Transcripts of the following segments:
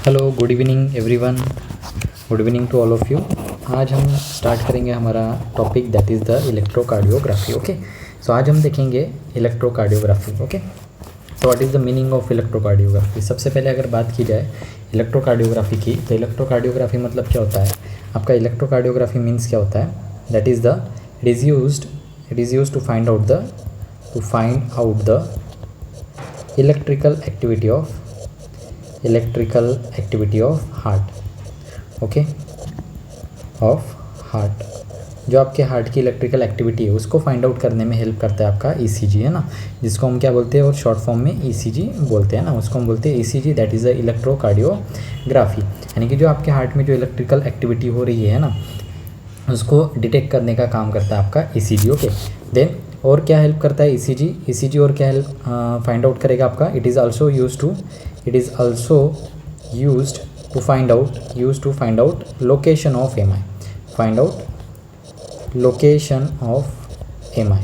Hello, good evening everyone. Good evening to all of you. आज हम start करेंगे हमारा topic that is the electrocardiography. Okay, so आज हम देखेंगे electrocardiography. Okay, so what is the meaning of electrocardiography. सबसे पहले अगर बात की जाए इलेक्ट्रोकार्डियोग्राफी की, तो इलेक्ट्रोकार्डियोग्राफी मतलब क्या होता है आपका। इलेक्ट्रोकार्डियोग्राफी मीन्स क्या होता है, that is the it is used to find out the electrical activity of heart. Okay, of heart, जो आपके हार्ट की इलेक्ट्रिकल एक्टिविटी है उसको फाइंड आउट करने में हेल्प करता है आपका ईसीजी, है ना, जिसको हम क्या बोलते हैं और शॉर्ट फॉर्म में ईसीजी बोलते हैं ना, उसको हम बोलते हैं ECG, that is the electrocardiography. यानी कि जो आपके हार्ट में जो इलेक्ट्रिकल एक्टिविटी हो रही है ना, उसको डिटेक्ट करने का काम करता है आपका ईसीजी। ओके, देन और क्या हेल्प करता है ईसीजी और क्या हेल्प फाइंड आउट करेगा आपका। It is also used to find out location of MI, find out location of MI.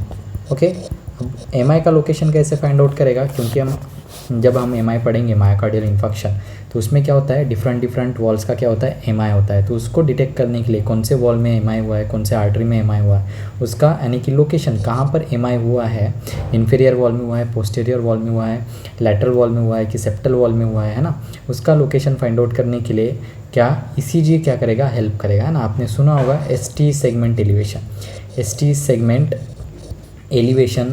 Okay, अब एमआई का लोकेशन कैसे फाइंड आउट करेगा, क्योंकि जब हम एमआई पढ़ेंगे मायोकार्डियल इन्फार्क्शन, तो उसमें क्या होता है, डिफरेंट वॉल्स का क्या होता है, एमआई होता है। तो उसको डिटेक्ट करने के लिए कौन से वॉल में एमआई हुआ है, कौन से आर्टरी में एमआई हुआ है, उसका यानी कि लोकेशन कहाँ पर एमआई हुआ है, इन्फीरियर वॉल में हुआ है, पोस्टीरियर वॉल में हुआ है, लैटरल वॉल में हुआ है कि सेप्टल वॉल में हुआ है ना, उसका लोकेशन फाइंड आउट करने के लिए क्या ईसीजी क्या करेगा, हेल्प करेगा, है ना। आपने सुना होगा ST segment elevation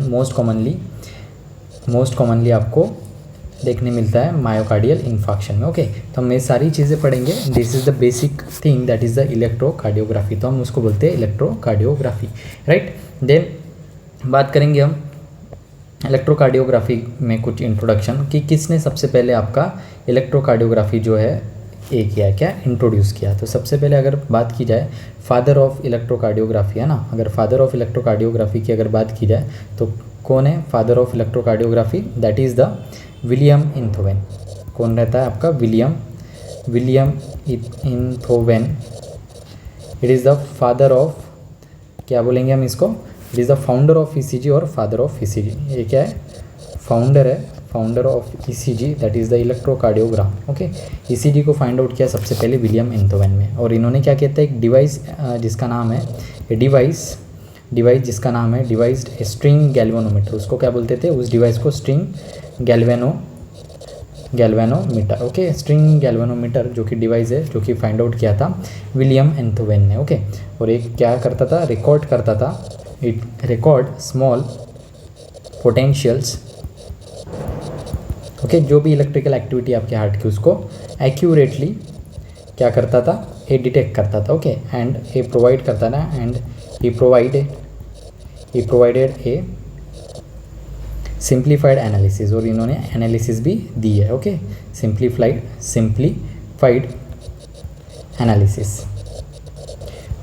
most commonly आपको देखने मिलता है मायोकार्डियल इन्फार्क्शन में। ओके, तो हम ये सारी चीज़ें पढ़ेंगे। This is the basic thing that is the electrocardiography, तो हम उसको बोलते हैं इलेक्ट्रोकार्डियोग्राफी, राइट। देन बात करेंगे हम इलेक्ट्रोकार्डियोग्राफी में कुछ इंट्रोडक्शन कि किसने सबसे पहले आपका इलेक्ट्रोकार्डियोग्राफी जो है इंट्रोड्यूस किया। तो सबसे पहले अगर बात की जाए फादर ऑफ इलेक्ट्रोकार्डियोग्राफी, है ना, अगर फादर ऑफ इलेक्ट्रोकार्डियोग्राफी की अगर बात की जाए तो कौन है father of electrocardiography, that is the William Einthoven. कौन रहता है आपका, William Einthoven. It is the father of, क्या बोलेंगे हम इसको, it is the founder of ECG और फादर ऑफ ईसीजी। ये क्या है, founder of ECG, that is the electrocardiogram. Okay, ECG को फाइंड आउट किया सबसे पहले विलियम इंथोवेन में, और इन्होंने क्या कहता है, एक डिवाइस जिसका नाम है जिसका नाम है डिवाइस्ड स्ट्रिंग गैल्वेनोमीटर, उसको क्या बोलते थे, उस डिवाइस को string galvanometer. Okay, string galvanometer जो कि डिवाइस है, जो कि फाइंड आउट किया था विलियम इंथोवेन ने। ओके, और एक क्या करता था, रिकॉर्ड करता था, it record small potentials. Okay, जो भी इलेक्ट्रिकल एक्टिविटी आपके हार्ट की उसको एक्यूरेटली क्या करता था, ये डिटेक्ट करता था। ओके, एंड ये प्रोवाइड करता था, and he provided a simplified analysis, और इन्होंने एनालिसिस भी दी है। Okay, simplified analysis.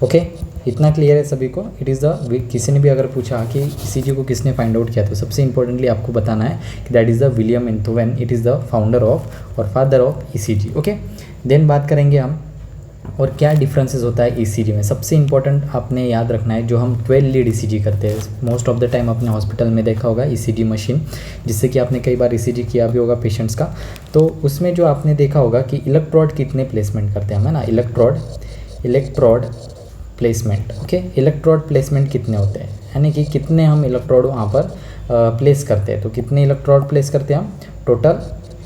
ओके, इतना क्लियर है सभी को। इट इज़ द, किसी ने भी अगर पूछा कि ईसीजी को किसने फाइंड आउट किया, तो सबसे इंपॉर्टेंटली आपको बताना है कि that is the William Einthoven. It is the founder of और father of ECG. Okay, then बात करेंगे हम और क्या डिफरेंसेस होता है ईसीजी में। सबसे इंपॉर्टेंट आपने याद रखना है, जो हम 12 लीड ईसीजी करते हैं, मोस्ट ऑफ द टाइम आपने हॉस्पिटल में देखा होगा ईसीजी मशीन, जिससे कि आपने कई बार ईसीजी किया भी होगा पेशेंट्स का। तो उसमें जो आपने देखा होगा कि इलेक्ट्रोड कितने प्लेसमेंट करते हैं हम, है ना, electrode placement. Okay, electrode placement कितने होते हैं, यानी कि कितने हम इलेक्ट्रोड वहाँ पर प्लेस करते हैं। तो कितने इलेक्ट्रोड प्लेस करते हैं हम, टोटल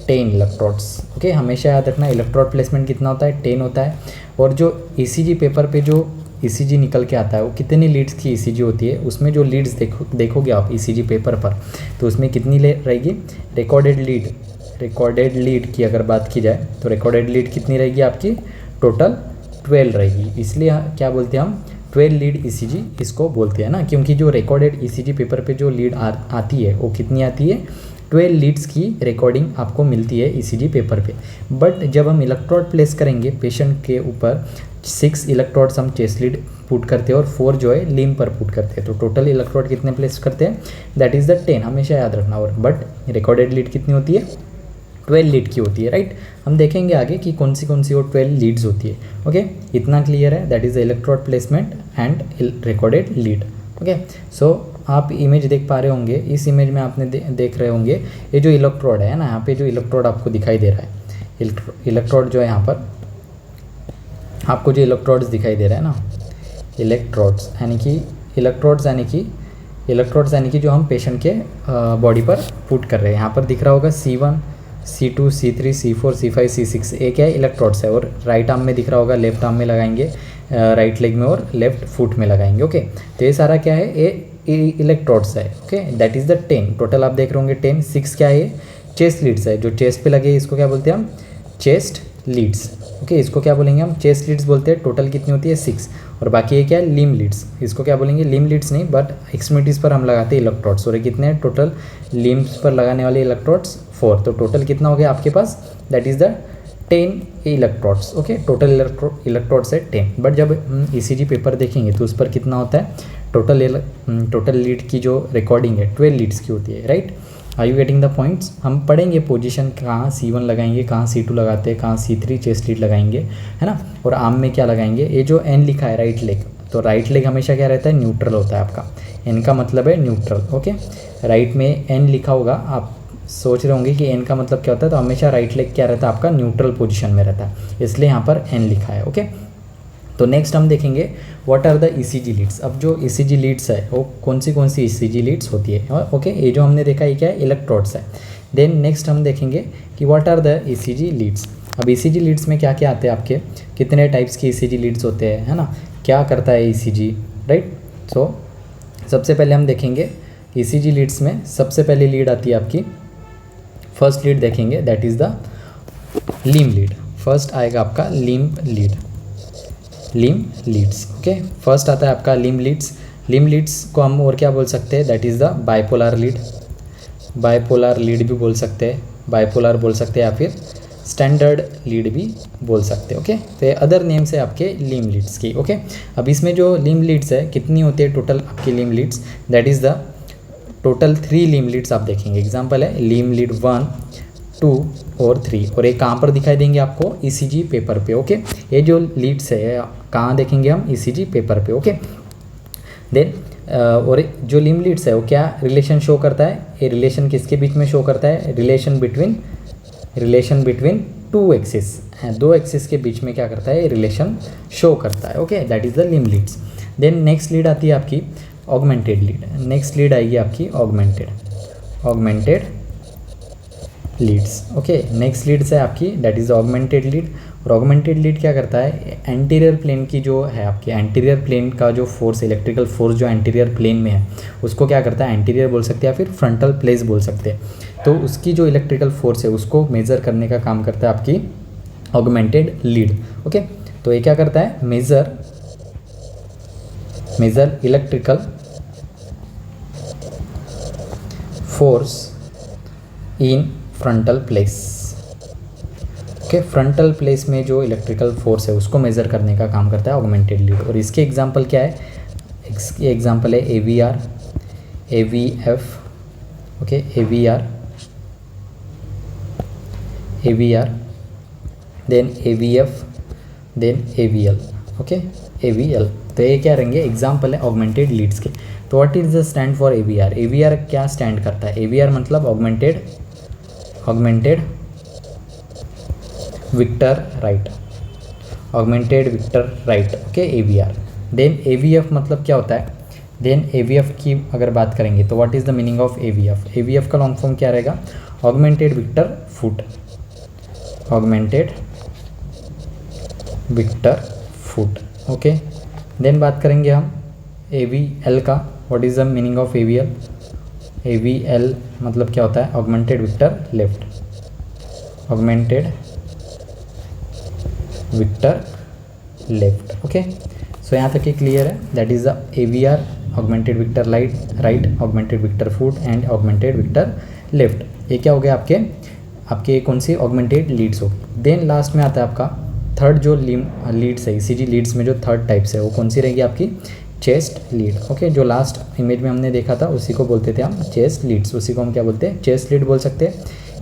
10 इलेक्ट्रोड्स। ओके, हमेशा याद रखना इलेक्ट्रोड प्लेसमेंट कितना होता है, 10 होता है। और जो ईसीजी पेपर पे जो ईसीजी निकल के आता है वो कितनी लीड्स की ईसीजी होती है, उसमें जो लीड्स देखोगे आप ईसीजी पेपर पर, तो उसमें कितनी रहेगी, रिकॉर्डेड लीड की अगर बात की जाए तो रिकॉर्डेड लीड कितनी रहेगी आपकी, टोटल 12 रहेगी। इसलिए क्या बोलते हैं हम, 12 लीड ईसीजी इसको बोलते हैं ना, क्योंकि जो रिकॉर्डेड ईसीजी पेपर पे जो लीड आती है वो कितनी आती है, 12 लीड्स की रिकॉर्डिंग आपको मिलती है ईसीजी पेपर पे। बट जब हम इलेक्ट्रोड प्लेस करेंगे पेशेंट के ऊपर, 6 इलेक्ट्रोड्स हम चेस्ट लीड पुट करते हैं और 4 जो है लिम्ब पर पुट करते हैं। तो टोटल इलेक्ट्रोड कितने प्लेस करते हैं, दैट इज़ द 10, हमेशा याद रखना। और बट रिकॉर्डेड लीड कितनी होती है, 12 लीड की होती है, राइट। हम देखेंगे आगे कि कौन सी वो 12 लीड्स होती है। ओके, इतना क्लियर है, that is the electrode placement and recorded lead. Okay, so आप इमेज देख पा रहे होंगे, इस इमेज में आपने देख रहे होंगे ये जो इलेक्ट्रोड है ना, यहाँ पे जो इलेक्ट्रोड आपको दिखाई दे रहा है, इलेक्ट्रोड जो है यहाँ पर आपको जो इलेक्ट्रोड्स दिखाई दे रहा है ना, इलेक्ट्रोड्स यानी कि जो हम पेशेंट के बॉडी पर पुट कर रहे हैं। यहाँ पर दिख रहा होगा C1, C2, C3, C4, C5, C6, ये क्या है, इलेक्ट्रोड्स है। और राइट आर्म में दिख रहा होगा, लेफ्ट आर्म में लगाएंगे, राइट लेग में और लेफ्ट फुट में लगाएंगे। ओके, तो ये सारा क्या है, ये इलेक्ट्रोड्स है। Okay, that is the 10 total, आप देख रहे होंगे 10। 6 क्या है, चेस्ट लीड्स है, जो चेस्ट पे लगे इसको क्या बोलते हैं हम, चेस्ट लीड्स। ओके, इसको क्या बोलेंगे हम, चेस्ट लीड्स बोलते हैं। टोटल कितनी होती है, 6। और बाकी ये क्या है, लिम लीड्स, इसको क्या बोलेंगे, लिम लीड्स नहीं बट एक्सट्रीमिटीज़ पर हम लगाते हैं इलेक्ट्रोड्स। और ये कितने हैं टोटल, लिम्स पर लगाने वाले इलेक्ट्रोड्स 4। तो टोटल कितना हो गया आपके पास, that is the 10 electrodes. Okay, total electrodes है 10। बट जब हम ECG पेपर देखेंगे तो उस पर कितना होता है, टोटल लीड की जो रिकॉर्डिंग है 12 लीड्स की होती है। Right, are you getting the points. हम पढ़ेंगे पोजीशन, कहाँ C1 लगाएंगे, कहाँ C2 लगाते हैं, कहाँ C3 चेस्ट लीड लगाएंगे, है ना। और आर्म में क्या लगाएंगे, ये जो N लिखा है राइट लेग, तो राइट लेग हमेशा क्या रहता है, न्यूट्रल होता है आपका। N का मतलब है न्यूट्रल। ओके, राइट में N लिखा होगा, आप सोच रहे होंगे कि N का मतलब क्या होता है, तो हमेशा राइट लेग क्या रहता है आपका, न्यूट्रल पोजीशन में रहता है, इसलिए यहाँ पर N लिखा है। ओके, तो नेक्स्ट हम देखेंगे what are the ECG leads. अब जो ECG लीड्स है वो कौन सी ECG लीड्स होती है। ओके, ये जो हमने देखा ये क्या है, इलेक्ट्रोड्स है। देन नेक्स्ट हम देखेंगे कि what are the ECG leads. अब ECG लीड्स में क्या क्या आते हैं आपके, कितने टाइप्स की ECG लीड्स होते हैं, है ना, क्या करता है ECG, राइट। सो सबसे पहले हम देखेंगे ECG लीड्स में सबसे पहली लीड आती है आपकी, फर्स्ट लीड देखेंगे, that is the Liam lead. First आएगा आपका लिम लीड्स। ओके, फर्स्ट आता है आपका लिम लीड्स को हम और क्या बोल सकते हैं, that is the bipolar lead भी बोल सकते हैं, बाइपोलर बोल सकते हैं, या फिर स्टैंडर्ड लीड भी बोल सकते हैं। ओके, तो ये अदर नेम्स है आपके लिम लीड्स की। ओके, अब इसमें जो लिम लीड्स है कितनी होती है टोटल आपकी limb leads, that is the total 3 limb leads आप देखेंगे। एग्जाम्पल है लिम लीड 1, 2 और 3। और ये कहाँ पर दिखाई देंगे आपको, ECG पेपर पे। ओके, ये जो लीड्स है कहाँ देखेंगे हम, ECG पेपर पे। ओके, देन और जो लिम लीड्स है वो क्या रिलेशन शो करता है, ये रिलेशन किसके बीच में शो करता है, रिलेशन बिटवीन 2 एक्सिस, 2 एक्सिस के बीच में क्या करता है, रिलेशन शो करता है। Okay, that is the limb leads. Then next lead आती है आपकी ऑगमेंटेड लीड। नेक्स्ट लीड आएगी आपकी augmented leads. Okay, next leads है आपकी दैट इज़ ऑगमेंटेड लीड। और ऑगमेंटेड लीड क्या करता है, एंटीरियर प्लेन की जो है आपकी एंटीरियर प्लेन का जो फोर्स, इलेक्ट्रिकल फोर्स जो एंटीरियर प्लेन में है उसको क्या करता है, एंटीरियर बोल सकते हैं या फिर फ्रंटल प्लेस बोल सकते हैं। तो उसकी जो इलेक्ट्रिकल फोर्स है उसको मेज़र करने का काम करता है आपकी ऑगमेंटेड लीड। ओके, तो ये क्या करता है, measure electrical force in frontal place. Okay, frontal place में जो इलेक्ट्रिकल फोर्स है उसको मेज़र करने का काम करता है ऑगमेंटेड लीड। और इसके एग्जांपल क्या है, इसके एग्जांपल है AVR, AVF, okay, AVR, then AVF, then AVL। Okay, AVL, तो ये क्या रहेंगे, एग्जांपल है ऑगमेंटेड लीड्स के। तो what is the stand for AVR। AVR क्या स्टैंड करता है, AVR मतलब augmented vector right, augmented vector right. Okay, AVR। Then AVF मतलब क्या होता है, देन AVF की अगर बात करेंगे तो what is the meaning of AVF। AVF का लॉन्ग फॉर्म क्या रहेगा, augmented vector foot, augmented vector foot. Okay, then बात करेंगे हम AVL का, what is the meaning of AVL। AVL मतलब क्या होता है, augmented vector left, augmented vector left. Okay, so यहाँ तक ये क्लियर है, that is the AVR, augmented vector right, augmented vector foot and augmented vector left. ये क्या हो गया आपके कौन सी ऑगमेंटेड लीड्स होगी। देन लास्ट में आता है आपका थर्ड जो लीड्स है ECG लीड्स में जो थर्ड टाइप्स है वो कौन सी रहेगी आपकी, चेस्ट लीड। ओके, जो लास्ट इमेज में हमने देखा था उसी को बोलते थे हम चेस्ट लीड्स, उसी को हम क्या बोलते हैं, चेस्ट लीड बोल सकते हैं,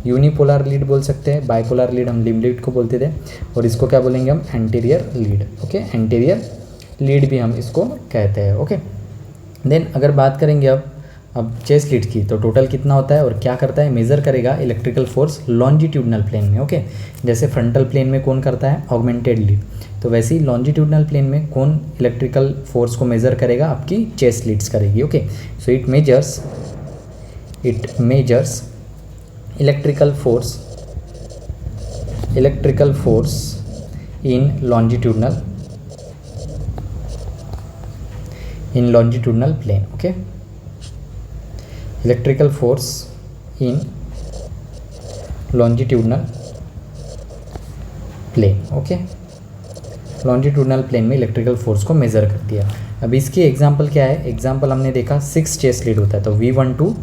यूनिपोलर लीड बोल सकते हैं, बाइपोलर लीड हम लिम लीड को बोलते थे, और इसको क्या बोलेंगे हम, anterior lead. Okay, anterior lead भी हम इसको कहते हैं। ओके, देन अगर बात करेंगे अब अब चेस्ट लीड्स की तो टोटल कितना होता है और क्या करता है, मेज़र करेगा इलेक्ट्रिकल फोर्स लॉन्जिट्यूडनल प्लेन में। ओके, जैसे फ्रंटल प्लेन में कौन करता है, ऑगमेंटेड लीड, तो वैसे ही लॉन्जिट्यूडनल प्लेन में कौन इलेक्ट्रिकल फोर्स को मेज़र करेगा, आपकी चेस्ट लीड्स करेगी। Okay, so it measures electrical force in longitudinal plane. Okay, electrical force in longitudinal plane. Okay, longitudinal plane में इलेक्ट्रिकल फोर्स को मेज़र करती है। अब इसकी एग्जांपल क्या है, एग्जांपल हमने देखा 6 चेस्ट लीड होता है, तो V12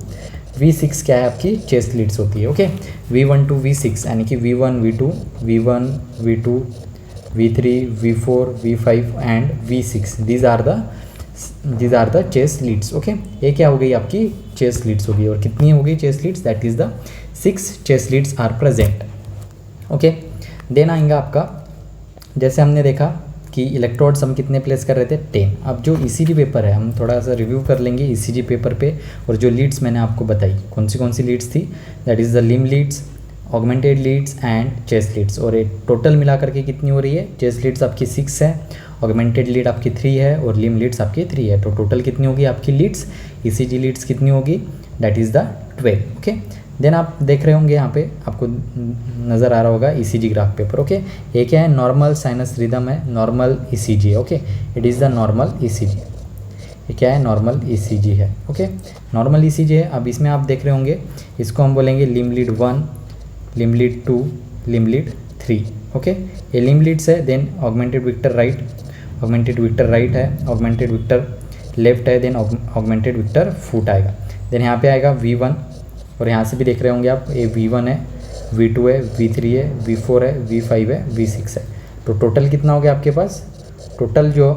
V6 क्या है, आपकी चेस्ट लीड्स होती है। ओके, V12 V6 यानी कि V1 V2 V2 V3 V4 V5 and V6, these are the chest leads. Okay, ये क्या हो गई, आपकी चेस्ट लीड्स हो गई, और कितनी हो गई chest leads, that is the 6 chest leads are present. Okay, then आएगा आपका, जैसे हमने देखा कि इलेक्ट्रोड्स हम कितने प्लेस कर रहे थे, 10। अब जो ईसीजी पेपर है हम थोड़ा सा रिव्यू कर लेंगे ईसीजी पेपर पे, और जो लीड्स मैंने आपको बताई कौन सी लीड्स थी, that is the limb leads, augmented leads and chest leads. और ये टोटल मिला करके कितनी हो रही है, चेस्ट लीड्स आपकी 6 है, ऑगमेंटेड लीड आपकी 3 है, और लिम्ब लीड्स आपकी 3 है, तो टोटल कितनी होगी आपकी लीड्स, ईसीजी लीड्स कितनी होगी, that is the 12। Okay, then आप देख रहे होंगे यहाँ पे आपको नज़र आ रहा होगा ईसीजी ग्राफ पेपर। ओके, ये क्या है, नॉर्मल साइनस रिदम है, नॉर्मल ईसीजी है। Okay, it is the normal ECG, ये क्या है, नॉर्मल ईसीजी है। ओके, नॉर्मल ईसीजी है। अब इसमें आप देख रहे होंगे, इसको हम बोलेंगे limb lead 1, limb lead 2, limb lead 3। Okay, ये लिम्ब लीड्स है। देन ऑगमेंटेड विक्टर राइट है, ऑगमेंटेड विक्टर लेफ्ट है, देन ऑगमेंटेड विक्टर फुट आएगा। देन यहाँ पे आएगा V1, और यहाँ से भी देख रहे होंगे आप, ये V1 है, V2 है, V3 है, V4 है, V5 है, V6 है। तो टोटल कितना हो गया आपके पास, टोटल जो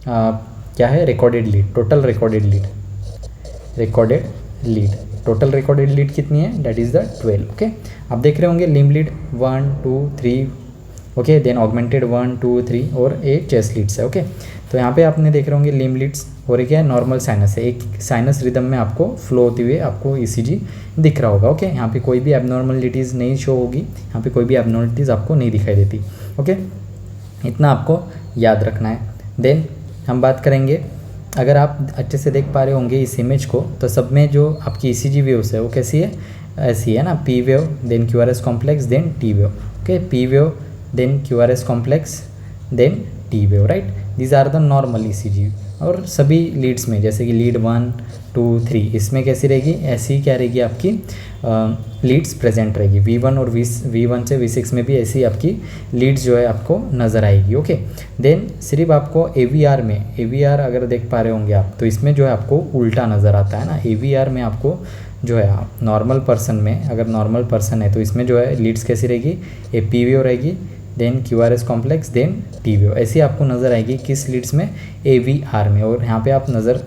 क्या है, recorded lead, total recorded lead कितनी है, दैट इज़ द 12। ओके, आप देख रहे होंगे limb lead 1 2 3, okay, then augmented 1 2 3, और एक चेस्ट लीड्स है। ओके, तो यहाँ पे आपने देख रहे होंगे लिम्ब लीड्स, और एक क्या है, नॉर्मल साइनस है, एक साइनस रिदम में आपको फ्लो होती हुई आपको ईसीजी दिख रहा होगा। ओके, यहाँ पे कोई भी एबनॉर्मलिटीज़ नहीं शो होगी, यहाँ पे कोई भी एबनॉर्मलिटीज़ आपको नहीं दिखाई देती। ओके, इतना आपको याद रखना है। देन हम बात करेंगे, अगर आप अच्छे से देख पा रहे होंगे इस इमेज को, तो सब में जो आपकी ईसीजी वेव्स है वो कैसी है, ऐसी है ना, P wave, then QRS complex, then T wave. Okay, P wave, then QRS complex, then T wave, right, these are the normal ECG. और सभी लीड्स में, जैसे कि लीड 1 2 3, इसमें कैसी रहेगी, ऐसी क्या रहेगी, आपकी लीड्स प्रेजेंट रहेगी। V1 और V1 से V6 में भी ऐसी आपकी लीड्स जो है आपको नज़र आएगी। ओके, देन सिर्फ आपको AVR में, AVR अगर देख पा रहे होंगे आप, तो इसमें जो है आपको उल्टा नज़र आता है ना, AVR में आपको जो है नॉर्मल पर्सन में, अगर नॉर्मल पर्सन है तो इसमें जो है लीड्स कैसी रहेगी, ए पी वेव रहेगी, then QRS complex, then T wave, ऐसी आपको नज़र आएगी किस लीड्स में, AVR में। और यहाँ पे आप नज़र,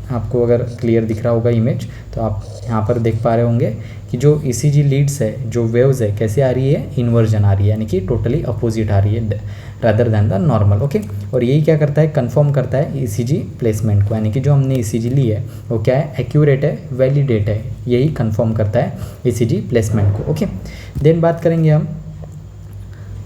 आपको अगर क्लियर दिख रहा होगा इमेज, तो आप यहाँ पर देख पा रहे होंगे कि जो ईसीजी लीड्स है, जो वेव्स है, कैसे आ रही है, इन्वर्जन आ रही है, यानी कि टोटली अपोजिट आ रही है rather than the normal. Okay, और यही क्या करता है, कंफर्म करता है ईसीजी प्लेसमेंट को, यानी कि जो हमने ईसीजी ली है वो क्या है, एक्यूरेट है, वैलिडेट है, यही कंफर्म करता है ईसीजी प्लेसमेंट को। ओके,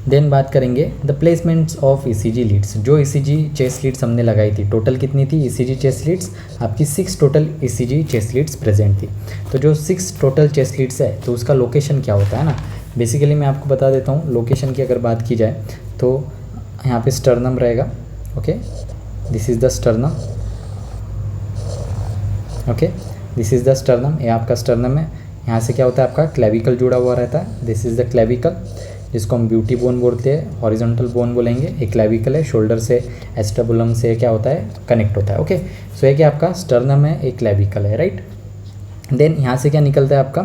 देन बात करेंगे the placements of ECG leads. जो ईसीजी चेस्ट लीड्स हमने लगाई थी, टोटल कितनी थी ईसीजी चेस्ट लीड्स, आपकी 6 total ECG chest Leeds present थी। तो जो 6 टोटल चेस्ट लीड्स है, तो उसका लोकेशन क्या होता है ना, बेसिकली मैं आपको बता देता हूँ। लोकेशन की अगर बात की जाए तो यहाँ पे स्टर्नम रहेगा। Okay, this is the sternum. Okay, this is the sternum, ये आपका स्टर्नम है। यहाँ से क्या होता है, आपका क्लेविकल जुड़ा हुआ रहता है, दिस इज़ द क्लेविकल, जिसको हम ब्यूटी बोन बोलते हैं, हॉरिजॉन्टल बोन बोलेंगे। एक क्लेविकल है, शोल्डर से एस्टेबुलम से क्या होता है, कनेक्ट होता है। ओके, सो ये क्या आपका स्टर्नम है, एक क्लेविकल है, राइट। देन यहाँ से क्या निकलता है, आपका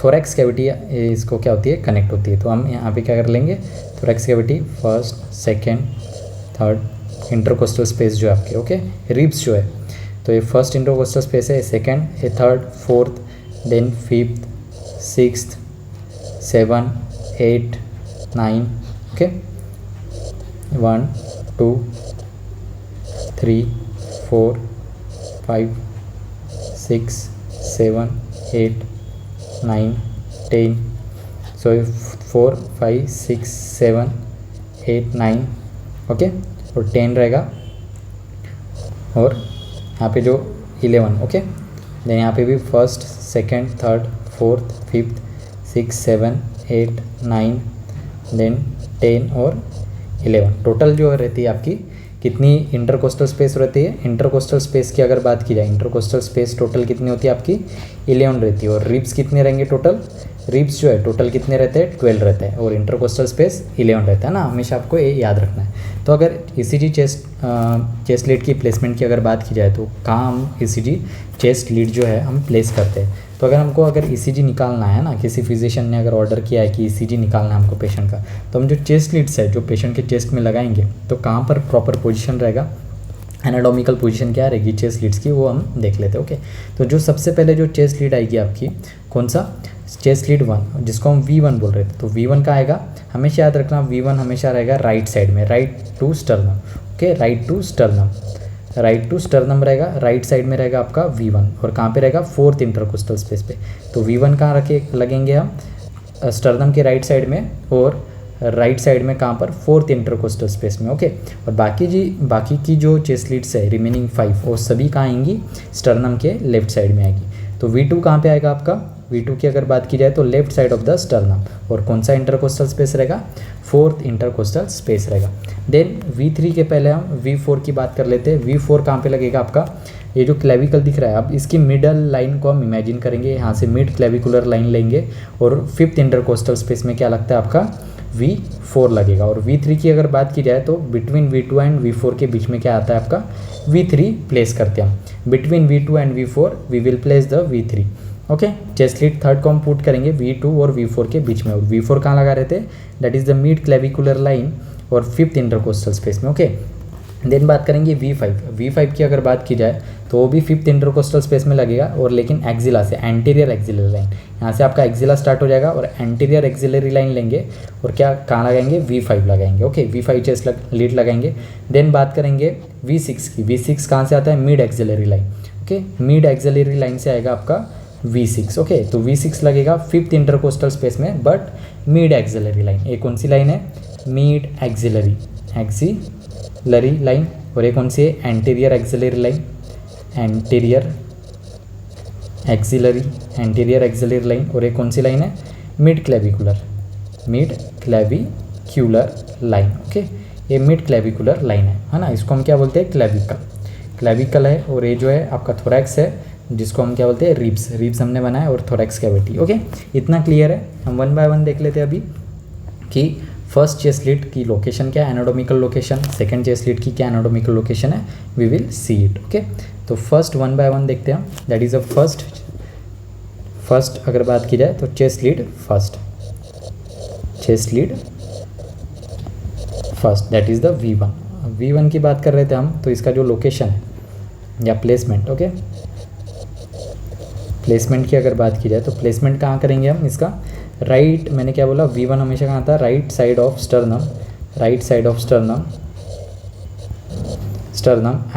थोरैक्स कैविटी, इसको क्या होती है, कनेक्ट होती है। तो हम यहाँ पे क्या कर लेंगे, thorax cavity, first, second, third, intercostal space जो है आपके, ओके, रिब्स जो है, तो ये फर्स्ट इंटरकोस्टल स्पेस है, सेकेंड, ये third, fourth, then fifth, sixth, 7 8 9, okay, 1 2 3 4 5 6 7 8 9 10, सो 4 5 6 7 8 9, ओके, और 10 रहेगा, और यहाँ पे जो 11, ओके। देन यहाँ पे भी first second third fourth fifth 6 7 8 9, then 10 और 11। टोटल जो रहती है आपकी कितनी इंटरकोस्टल स्पेस रहती है? इंटरकोस्टल स्पेस की अगर बात की जाए, इंटरकोस्टल स्पेस टोटल कितनी होती है आपकी? 11 रहती है। और रिब्स कितने रहेंगे टोटल? रिब्स जो है टोटल कितने रहते हैं? 12 रहते हैं, और इंटरकोस्टल स्पेस 11 रहता है ना, हमेशा आपको ये याद रखना है। तो अगर ईसीजी चेस्ट लीड की प्लेसमेंट की अगर बात की जाए तो कहाँ हम ईसीजी चेस्ट लीड जो है हम प्लेस करते हैं? तो अगर ईसीजी निकालना है ना, किसी फिजिशियन ने अगर ऑर्डर किया है कि ईसीजी निकालना है हमको पेशेंट का, तो हम जो चेस्ट लीड्स है जो पेशेंट के चेस्ट में लगाएंगे, तो कहाँ पर प्रॉपर पोजीशन रहेगा, एनाटॉमिकल पोजीशन क्या रहेगी चेस्ट लीड्स की, वो हम देख लेते हैं। ओके, तो जो सबसे पहले जो चेस्ट लीड आएगी आपकी, कौन सा? चेस्ट लीड 1, जिसको हम V1 बोल रहे थे। तो V1 का आएगा, हमेशा याद रखना, V1 हमेशा रहेगा राइट साइड में, right to sternum. Okay, right to sternum रहेगा, राइट साइड में रहेगा आपका V1, और कहाँ पे रहेगा? 4th इंटरकोस्टल स्पेस पे। तो V1 कहाँ रखे लगेंगे हम? स्टर्नम के राइट साइड में, और राइट साइड में कहाँ पर? 4th इंटरकोस्टल स्पेस में। ओके, और बाकी की जो चेस्ट लीड्स है रिमेनिंग 5, वो सभी कहाँ आएंगी? स्टर्नम के लेफ्ट साइड में आएगी। तो V2 कहाँ पे आएगा आपका? V2 की अगर बात की जाए तो left side of the sternum, और कौन सा इंटरकोस्टल स्पेस रहेगा? 4th इंटरकोस्टल स्पेस रहेगा। देन V3 के पहले हम V4 की बात कर लेते हैं। V4 कहाँ पे लगेगा आपका? ये जो क्लेविकल दिख रहा है, अब इसकी मिडल लाइन को हम इमेजिन करेंगे, यहाँ से मिड क्लेविकुलर लाइन लेंगे, और 5th इंटरकोस्टल स्पेस में क्या लगता है आपका? V4 लगेगा। और V3 की अगर बात की जाए तो बिटवीन V2 एंड V4 के बीच में क्या आता है आपका? V3 प्लेस करते हैं हम। Between V2 and V4 we will place the V3। Okay, chest lead third को हम पुट करेंगे V2 और V4 के बीच में, और V4 कहाँ लगा रहे थे? That is the mid clavicular line और 5th इंटरकोस्टल स्पेस में। ओके, देन बात करेंगे V5 की अगर बात की जाए तो वो भी 5th इंटरकोस्टल स्पेस में लगेगा, और लेकिन एक्जिला से, एंटीरियर एक्जिलरी लाइन, यहाँ से आपका एक्जिला स्टार्ट हो जाएगा, और एंटीरियर एक्जिलरी लाइन लेंगे, और क्या कहाँ लगाएंगे? V5 लगाएंगे। ओके, V5 चेस्ट लीड लगाएंगे। देन बात करेंगे V6 की। V6 कहाँ से आता है? Mid axillary line. Okay, mid axillary line से आएगा आपका V6। ओके, तो V6 लगेगा 5th इंटरकोस्टल स्पेस में, बट मिड एक्जिलरी लाइन। एक कौन सी लाइन है? Mid axillary line. और एक कौन सी है? Anterior axillary line, anterior axillary line. और एक कौन सी लाइन है? Mid clavicular line. ओके, ये मिड क्लेविकुलर लाइन है ना, इसको हम क्या बोलते हैं? क्लेविकल है। और ये जो है आपका थोरैक्स है, जिसको हम क्या बोलते हैं? रिब्स हमने बनाया, और थोरैक्स कैविटी। ओके, इतना क्लियर है। हम 1 बाय 1 देख लेते हैं अभी कि फर्स्ट चेस्ट लीड की लोकेशन क्या है, anatomical location. Second chest lead की क्या एनाटॉमिकल लोकेशन है, we will see it. Okay, तो फर्स्ट 1 बाय 1 देखते हैं। दैट इज़ अ फर्स्ट अगर बात की जाए तो chest lead first, that is the V1 की बात कर रहे थे हम। तो इसका जो लोकेशन है या प्लेसमेंट, ओके, प्लेसमेंट की अगर बात की जाए तो प्लेसमेंट कहाँ करेंगे हम इसका? राइट, मैंने क्या बोला? V1 हमेशा कहाँ था? Right side of sternum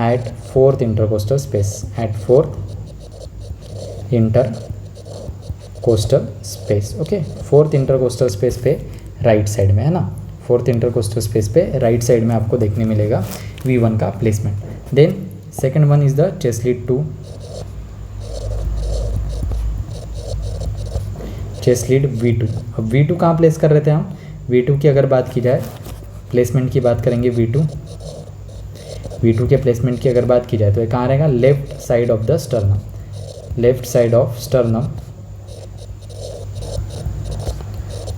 at 4th intercostal space, okay, 4th intercostal space पे राइट साइड में है ना, 4th इंटरकोस्टल स्पेस पे राइट साइड में आपको देखने मिलेगा V1 का placement. Then second one is the chest lead 2, chest lead V2। अब V2 कहाँ प्लेस कर रहे थे हम? V2 की अगर बात की जाए, प्लेसमेंट की बात करेंगे V2 के प्लेसमेंट की अगर बात की जाए तो ये कहाँ रहेगा? Left side of sternum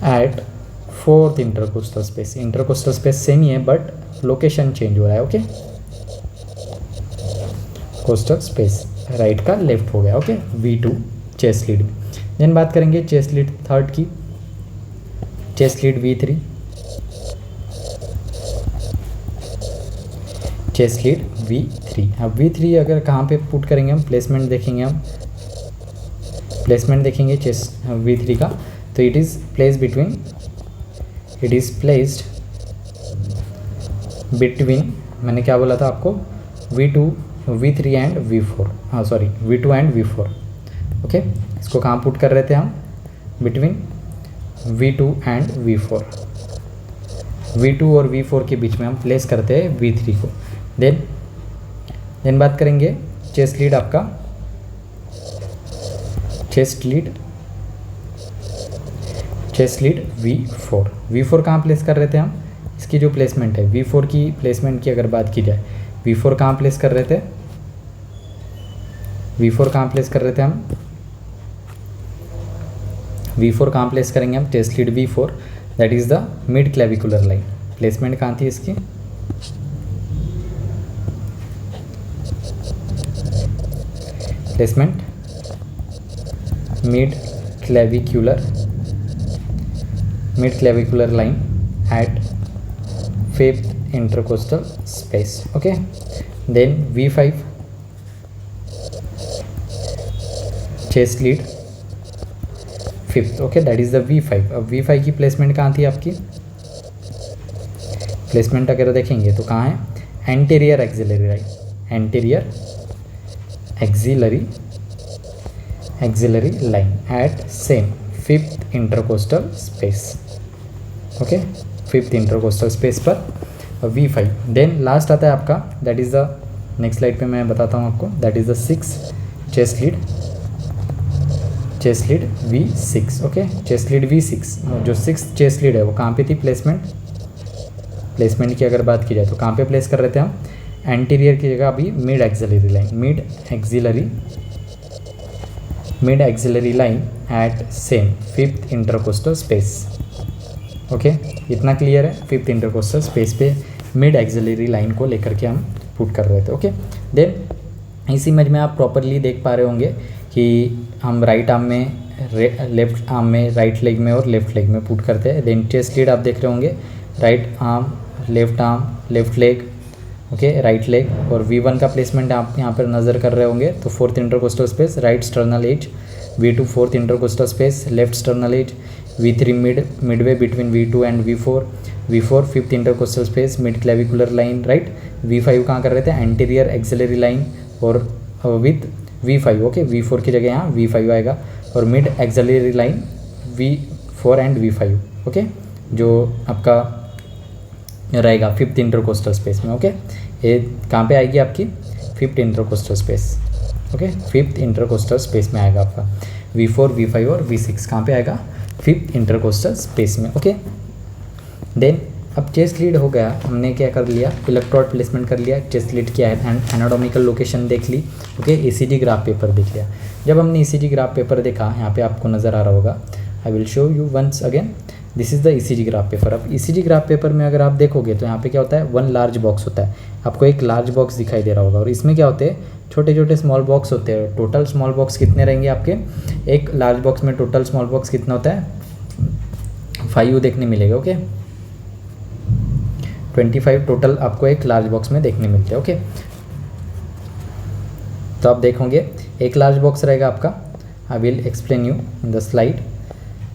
at 4th intercostal space same ही है, बट लोकेशन चेंज हो रहा है। ओके, कोस्टल स्पेस राइट का लेफ्ट हो गया। ओके, V2 चेस्ट लीड में। देन बात करेंगे चेस्ट लीड थर्ड की, चेस्ट लीड V3, अब V3 अगर कहाँ पे पुट करेंगे हम? प्लेसमेंट देखेंगे चेस्ट V3 का, तो इट इज़ प्लेस्ड बिटवीन, मैंने क्या बोला था आपको? V2 V3 एंड V4, हाँ sorry V2 and V4। Okay, इसको कहाँ पुट कर रहे थे हम, between V2 and V4, V2 और V4 के बीच में हम प्लेस करते हैं V3 को। देन बात करेंगे चेस्ट लीड आपका, चेस्ट लीड V4 कहाँ प्लेस कर रहे थे हम, इसकी जो प्लेसमेंट है V4 की प्लेसमेंट की अगर बात की जाए, V4 कहाँ प्लेस कर रहे थे, V4 कहाँ प्लेस कर रहे थे हम, V4 कहाँ प्लेस करेंगे हम, chest lead V4 that is the mid clavicular line. Placement कहाँ थी इसकी, placement mid clavicular line at 5th intercostal space। okay, then V5 chest lead 5th। okay, that is the V5। अब V5 की placement कहाँ थी आपकी, placement अगर देखेंगे तो कहाँ है, anterior axillary line, anterior axillary line at same 5th intercostal space। Okay, 5th intercostal space पर V5। देन लास्ट आता है आपका, that is the next slide पे मैं बताता हूँ आपको, that is the 6th chest lead V6। Okay, chest lead V6, जो 6th चेस्ट लीड है वो कहाँ पे थी, प्लेसमेंट की अगर बात की जाए तो कहाँ पे प्लेस कर रहे थे हम, एंटीरियर की जगह अभी mid axillary line at same 5th intercostal space। Okay, इतना क्लियर है, 5th intercostal space पे मिड एक्सिलरी लाइन को लेकर के हम पुट कर रहे थे। ओके, देन इस इमेज में आप प्रॉपरली देख पा रहे होंगे कि हम राइट आर्म में, लेफ्ट आर्म में, राइट लेग में और लेफ्ट लेग में पुट करते हैं। देन चेस्ट लीड आप देख रहे होंगे, right arm, left leg, okay, right leg, और V1 का प्लेसमेंट आप यहाँ पर नज़र कर रहे होंगे, तो 4th intercostal space, right sternal edge, V2 4th intercostal space, left sternal edge, V3 midway between V2 and V4 5th intercostal space, mid clavicular line, right. V5 कहाँ कर रहे थे, एंटीरियर एक्सिलरी लाइन और विथ V5। ओके, V4 की जगह यहाँ V5 आएगा, और mid axillary line V4 and V5। Okay, जो आपका रहेगा 5th intercostal space में। ओके, ये कहाँ पे आएगी आपकी, 5th intercostal space। Okay, 5th intercostal space में आएगा आपका V4, V5 और V6 कहाँ पे आएगा, 5th intercostal space में। ओके, देन अब चेस्ट लीड हो गया, हमने क्या कर लिया, इलेक्ट्रोड प्लेसमेंट कर लिया, चेस्ट लीड की एनाटॉमिकल लोकेशन देख ली। ओके, ECG ग्राफ पेपर देख लिया। जब हमने ECG ग्राफ पेपर देखा, यहाँ पे आपको नज़र आ रहा होगा, I will show you once again, this is the ECG graph paper. अब ECG ग्राफ पेपर में अगर आप देखोगे तो यहाँ पे क्या होता है, 1 लार्ज बॉक्स होता है, आपको एक लार्ज बॉक्स दिखाई दे रहा होगा, और इसमें क्या होते हैं, छोटे छोटे स्मॉल बॉक्स होते हैं। टोटल स्मॉल बॉक्स कितने रहेंगे आपके, एक लार्ज बॉक्स में टोटल स्मॉल बॉक्स कितना होता है, 5 देखने मिलेगा। ओके, 25 टोटल आपको एक लार्ज बॉक्स में देखने मिलते हैं। ओके, तो आप देखोगे एक लार्ज बॉक्स रहेगा आपका, I will explain you in the slide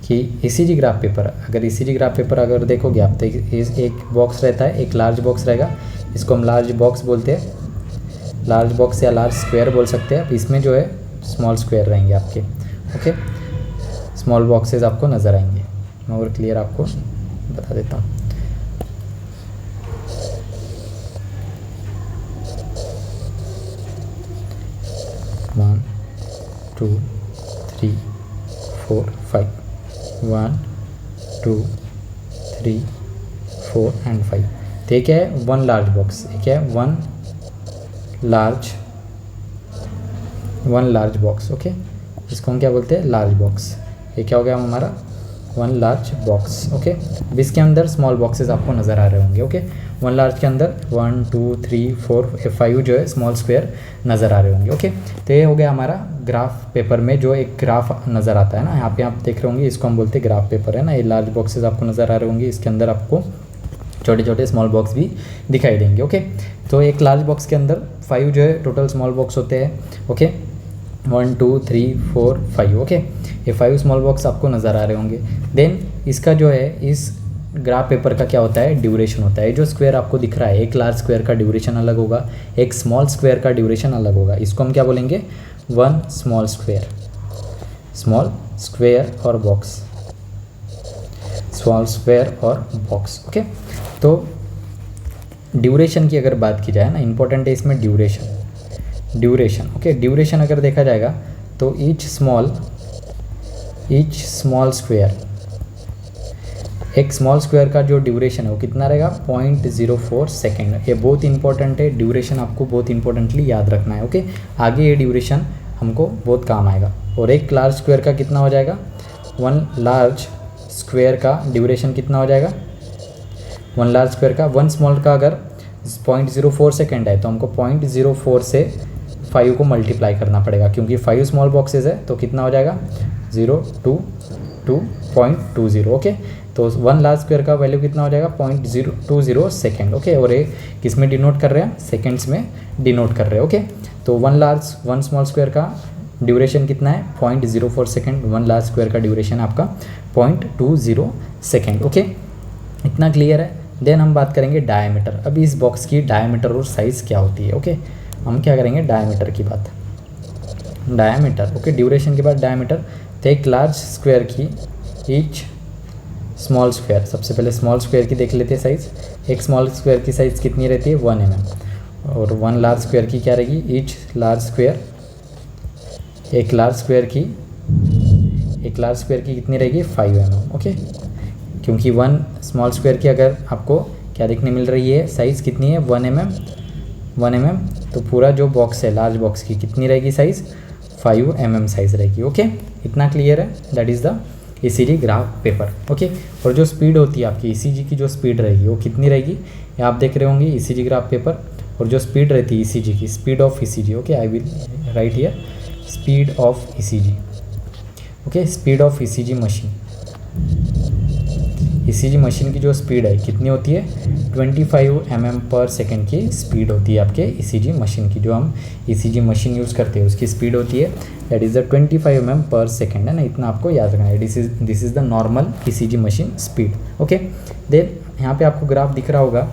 कि ECG ग्राफ पेपर, अगर ECG ग्राफ पेपर अगर देखोगे आप तो एक बॉक्स रहता है, एक लार्ज बॉक्स रहेगा, इसको हम लार्ज बॉक्स बोलते हैं, लार्ज बॉक्स या लार्ज स्क्वायर बोल सकते हैं। इसमें जो है स्मॉल स्क्वायर रहेंगे आपके। ओके, स्मॉल बॉक्सेस आपको नज़र आएंगे, मैं और क्लियर आपको बता देता हूँ। One 2 3 4 5 1 2 3 4 and 5। तो ये क्या है, 1 लार्ज बॉक्स, ये क्या है, 1 लार्ज बॉक्स। ओके, इसको हम क्या बोलते हैं, लार्ज बॉक्स। ये क्या हो गया हमारा, 1 लार्ज बॉक्स। ओके, इसके अंदर स्मॉल बॉक्सेस आपको नज़र आ रहे होंगे। ओके, 1 लार्ज के अंदर 1 2 3 4 5 जो है स्मॉल स्क्वायर नज़र आ रहे होंगे। ओके, तो ये हो गया हमारा ग्राफ पेपर में जो एक ग्राफ नज़र आता है ना, यहाँ पे आप देख रहे होंगे, इसको हम बोलते हैं ग्राफ पेपर है ना। ये लार्ज बॉक्सेस आपको नज़र आ रहे होंगे, इसके अंदर आपको छोटे छोटे स्मॉल बॉक्स भी दिखाई देंगे। ओके, तो एक लार्ज बॉक्स के अंदर 5 जो है टोटल स्मॉल बॉक्स होते हैं। ओके, 1 2 3 4 5। ओके, ये 5 स्मॉल बॉक्स आपको नज़र आ रहे होंगे। देन इसका जो है, इस ग्राफ पेपर का क्या होता है, ड्यूरेशन होता है। जो स्क्वायर आपको दिख रहा है, एक लार्ज स्क्वायर का ड्यूरेशन अलग होगा, एक स्मॉल स्क्वायर का ड्यूरेशन अलग होगा। इसको हम क्या बोलेंगे, वन स्मॉल स्क्वायर और बॉक्स, स्मॉल स्क्वायर और बॉक्स। ओके, तो ड्यूरेशन की अगर बात की जाए ना, इंपॉर्टेंट है इसमें ड्यूरेशन। ओके, ड्यूरेशन अगर देखा जाएगा तो ईच स्मॉल स्क्वायर, एक स्मॉल स्क्वायर का जो ड्यूरेशन है वो कितना रहेगा, 0.04 सेकेंड। ये बहुत इंपॉर्टेंट है, ड्यूरेशन आपको बहुत इंपॉर्टेंटली याद रखना है। ओके, आगे ये ड्यूरेशन हमको बहुत काम आएगा। और एक लार्ज स्क्वायर का कितना हो जाएगा, वन लार्ज स्क्वायर का ड्यूरेशन कितना हो जाएगा, वन लार्ज स्क्वायर का, वन स्मॉल का अगर 0.04 सेकेंड है तो हमको 0.04 से 5 को मल्टीप्लाई करना पड़ेगा, क्योंकि 5 स्मॉल बॉक्सेस है तो कितना हो जाएगा 0.20। ओके, तो वन लार्ज स्क्वायर का वैल्यू कितना हो जाएगा 0.020 सेकेंड। ओके, और ये किस में डिनोट कर रहे हैं, सेकेंड्स में डिनोट कर रहे हैं। ओके, तो वन स्मॉल स्क्वायर का ड्यूरेशन कितना है 0.04 सेकेंड, वन लार्ज स्क्वायर का ड्यूरेशन आपका 0.20 सेकेंड। ओके, इतना क्लियर है। देन हम बात करेंगे डायमीटर। अभी इस बॉक्स की डायमीटर और साइज़ क्या होती है। ओके, हम क्या करेंगे, डायमीटर की बात, डायमीटर। ओके, ड्यूरेशन के बाद डायमीटर। तो एक लार्ज स्क्वायर की ईच स्मॉल स्क्वायर, सबसे पहले स्मॉल स्क्वायर की देख लेते हैं साइज़। एक स्मॉल स्क्वायर की साइज़ कितनी रहती है 1 mm, और वन लार्ज स्क्वायर की क्या रहेगी, ईच लार्ज स्क्वायर, एक लार्ज स्क्वायर की कितनी रहेगी 5 mm। ओके, क्योंकि वन स्मॉल स्क्वायर की अगर आपको क्या देखने मिल रही है, साइज़ कितनी है 1 mm, तो पूरा जो बॉक्स है लार्ज बॉक्स की कितनी रहेगी साइज़ 5 mm साइज़ रहेगी। ओके, इतना क्लियर है। That is the ECG graph paper. Okay, और जो स्पीड होती है आपकी ECG की, जो स्पीड रहेगी वो कितनी रहेगी, ये आप देख रहे होंगे ECG ग्राफ पेपर। और जो स्पीड रहती है ECG की, speed of ECG। Okay, I will write here speed of ECG। Okay, speed of ECG machine, ECG machine की जो स्पीड है कितनी होती है 25 mm पर सेकेंड की स्पीड होती है आपके ECG मशीन की। जो हम ECG मशीन यूज़ करते हैं उसकी स्पीड होती है that is the 25 mm per second, है ना। इतना आपको याद रखना है। This is the normal ECG machine speed. Okay, then यहाँ पे आपको ग्राफ दिख रहा होगा,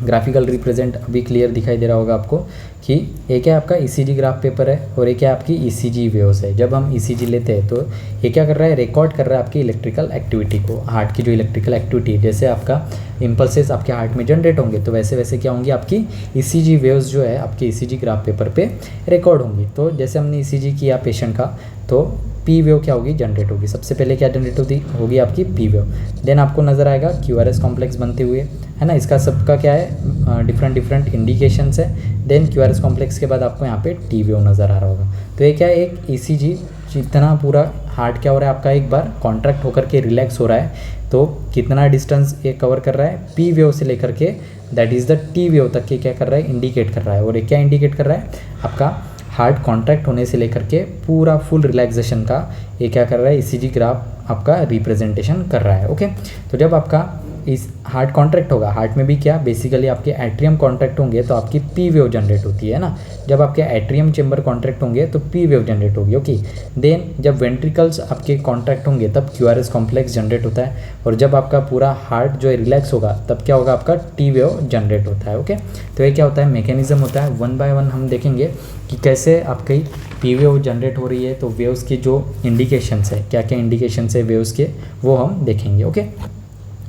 ग्राफिकल रिप्रेजेंट अभी क्लियर दिखाई दे रहा होगा आपको कि एक है आपका ECG ग्राफ पेपर है और एक है आपकी ECG वेव्स है। जब हम ECG लेते हैं तो ये क्या कर रहा है, रिकॉर्ड कर रहा है आपकी इलेक्ट्रिकल एक्टिविटी को, हार्ट की जो इलेक्ट्रिकल एक्टिविटी, जैसे आपका इम्पल्सेस आपके हार्ट में जनरेट होंगे तो वैसे वैसे क्या होंगी आपकी ECG वेव्स जो है आपके ECG ग्राफ पेपर पे रिकॉर्ड होंगी। तो जैसे हमने ECG किया पेशेंट का तो पी वेव क्या होगी, जनरेट होगी। सबसे पहले क्या जनरेट होगी आपकी पी वेव। देन आपको नज़र आएगा QRS कॉम्प्लेक्स बनते हुए, है ना। इसका सबका क्या है, डिफरेंट इंडिकेशंस है। देन QRS कॉम्प्लेक्स के बाद आपको यहाँ पे टी वेव नज़र आ रहा होगा। तो ये क्या है, एक ECG जितना पूरा हार्ट क्या हो रहा है आपका, एक बार कॉन्ट्रैक्ट होकर के रिलैक्स हो रहा है तो कितना डिस्टेंस ये कवर कर रहा है, पी वेव से लेकर के that is the T wave तक के क्या कर रहा है, इंडिकेट कर रहा है। और ये क्या इंडिकेट कर रहा है, आपका हार्ट कॉन्ट्रैक्ट होने से लेकर के पूरा फुल रिलैक्सेशन का ये क्या कर रहा है, ECG ग्राफ आपका रिप्रेजेंटेशन कर रहा है। ओके, तो जब आपका इस हार्ट कॉन्ट्रैक्ट होगा, हार्ट में भी क्या बेसिकली आपके एट्रियम कॉन्ट्रैक्ट होंगे तो आपकी पी वेव जनरेट होती है ना। जब आपके एट्रियम चेंबर कॉन्ट्रैक्ट होंगे तो पी वेव जनरेट होगी। ओके, देन जब वेंट्रिकल्स आपके कॉन्ट्रैक्ट होंगे तब QRS कॉम्प्लेक्स जनरेट होता है। और जब आपका पूरा हार्ट जो है रिलैक्स होगा तब क्या होगा, आपका टी वेव जनरेट होता है। ओके, तो ये क्या होता है, मैकेनिज्म होता है। 1 बाय 1 हम देखेंगे कि कैसे आपकी पी वेव जनरेट हो रही है। तो वेव्स की जो इंडिकेशंस है, क्या क्या इंडिकेशंस है वेव्स के, वो हम देखेंगे। Okay,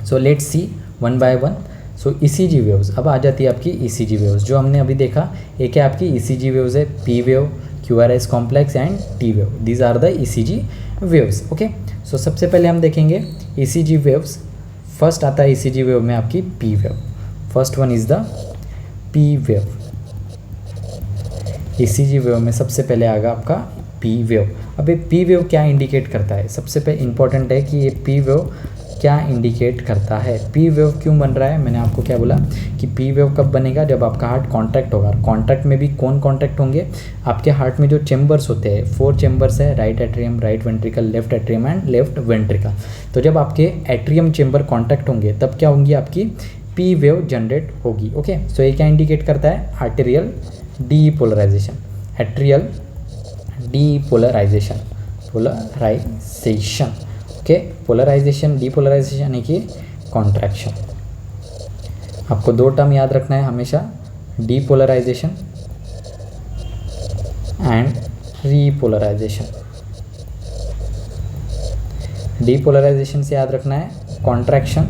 so let's see 1 by 1। So ECG waves, अब आ जाती है आपकी ECG वेव्स जो हमने अभी देखा। एक है आपकी ECG वेव्स है P wave, QRS complex and T wave, these are the ECG waves. Okay, so सबसे पहले हम देखेंगे ECG वेव्स। फर्स्ट आता है ECG वेव में आपकी P wave. First one is the P wave. ECG wave में सबसे पहले आएगा आपका पी वेव। अब ये पी वेव क्या इंडिकेट करता है, सबसे पहले इंपॉर्टेंट है कि ये पी वेव क्या इंडिकेट करता है। पी वेव क्यों बन रहा है, मैंने आपको क्या बोला कि पी वेव कब बनेगा, जब आपका हार्ट कॉन्ट्रैक्ट होगा। कॉन्ट्रैक्ट में भी कौन कॉन्ट्रैक्ट होंगे, आपके हार्ट में जो चेम्बर्स होते हैं, 4 चेम्बर्स है, right atrium, right ventricle, left atrium and left ventricle. तो जब आपके एट्रियम चेम्बर कॉन्ट्रैक्ट होंगे तब क्या होंगी, आपकी पी वेव जनरेट होगी। ओके, सो ये क्या इंडिकेट करता है, arterial depolarization, atrial depolarization, polarization. Okay, polarization depolarization यानी कि कॉन्ट्रैक्शन। आपको दो टर्म याद रखना है हमेशा, डीपोलराइजेशन एंड रीपोलराइजेशन। डीपोलराइजेशन से याद रखना है कॉन्ट्रैक्शन,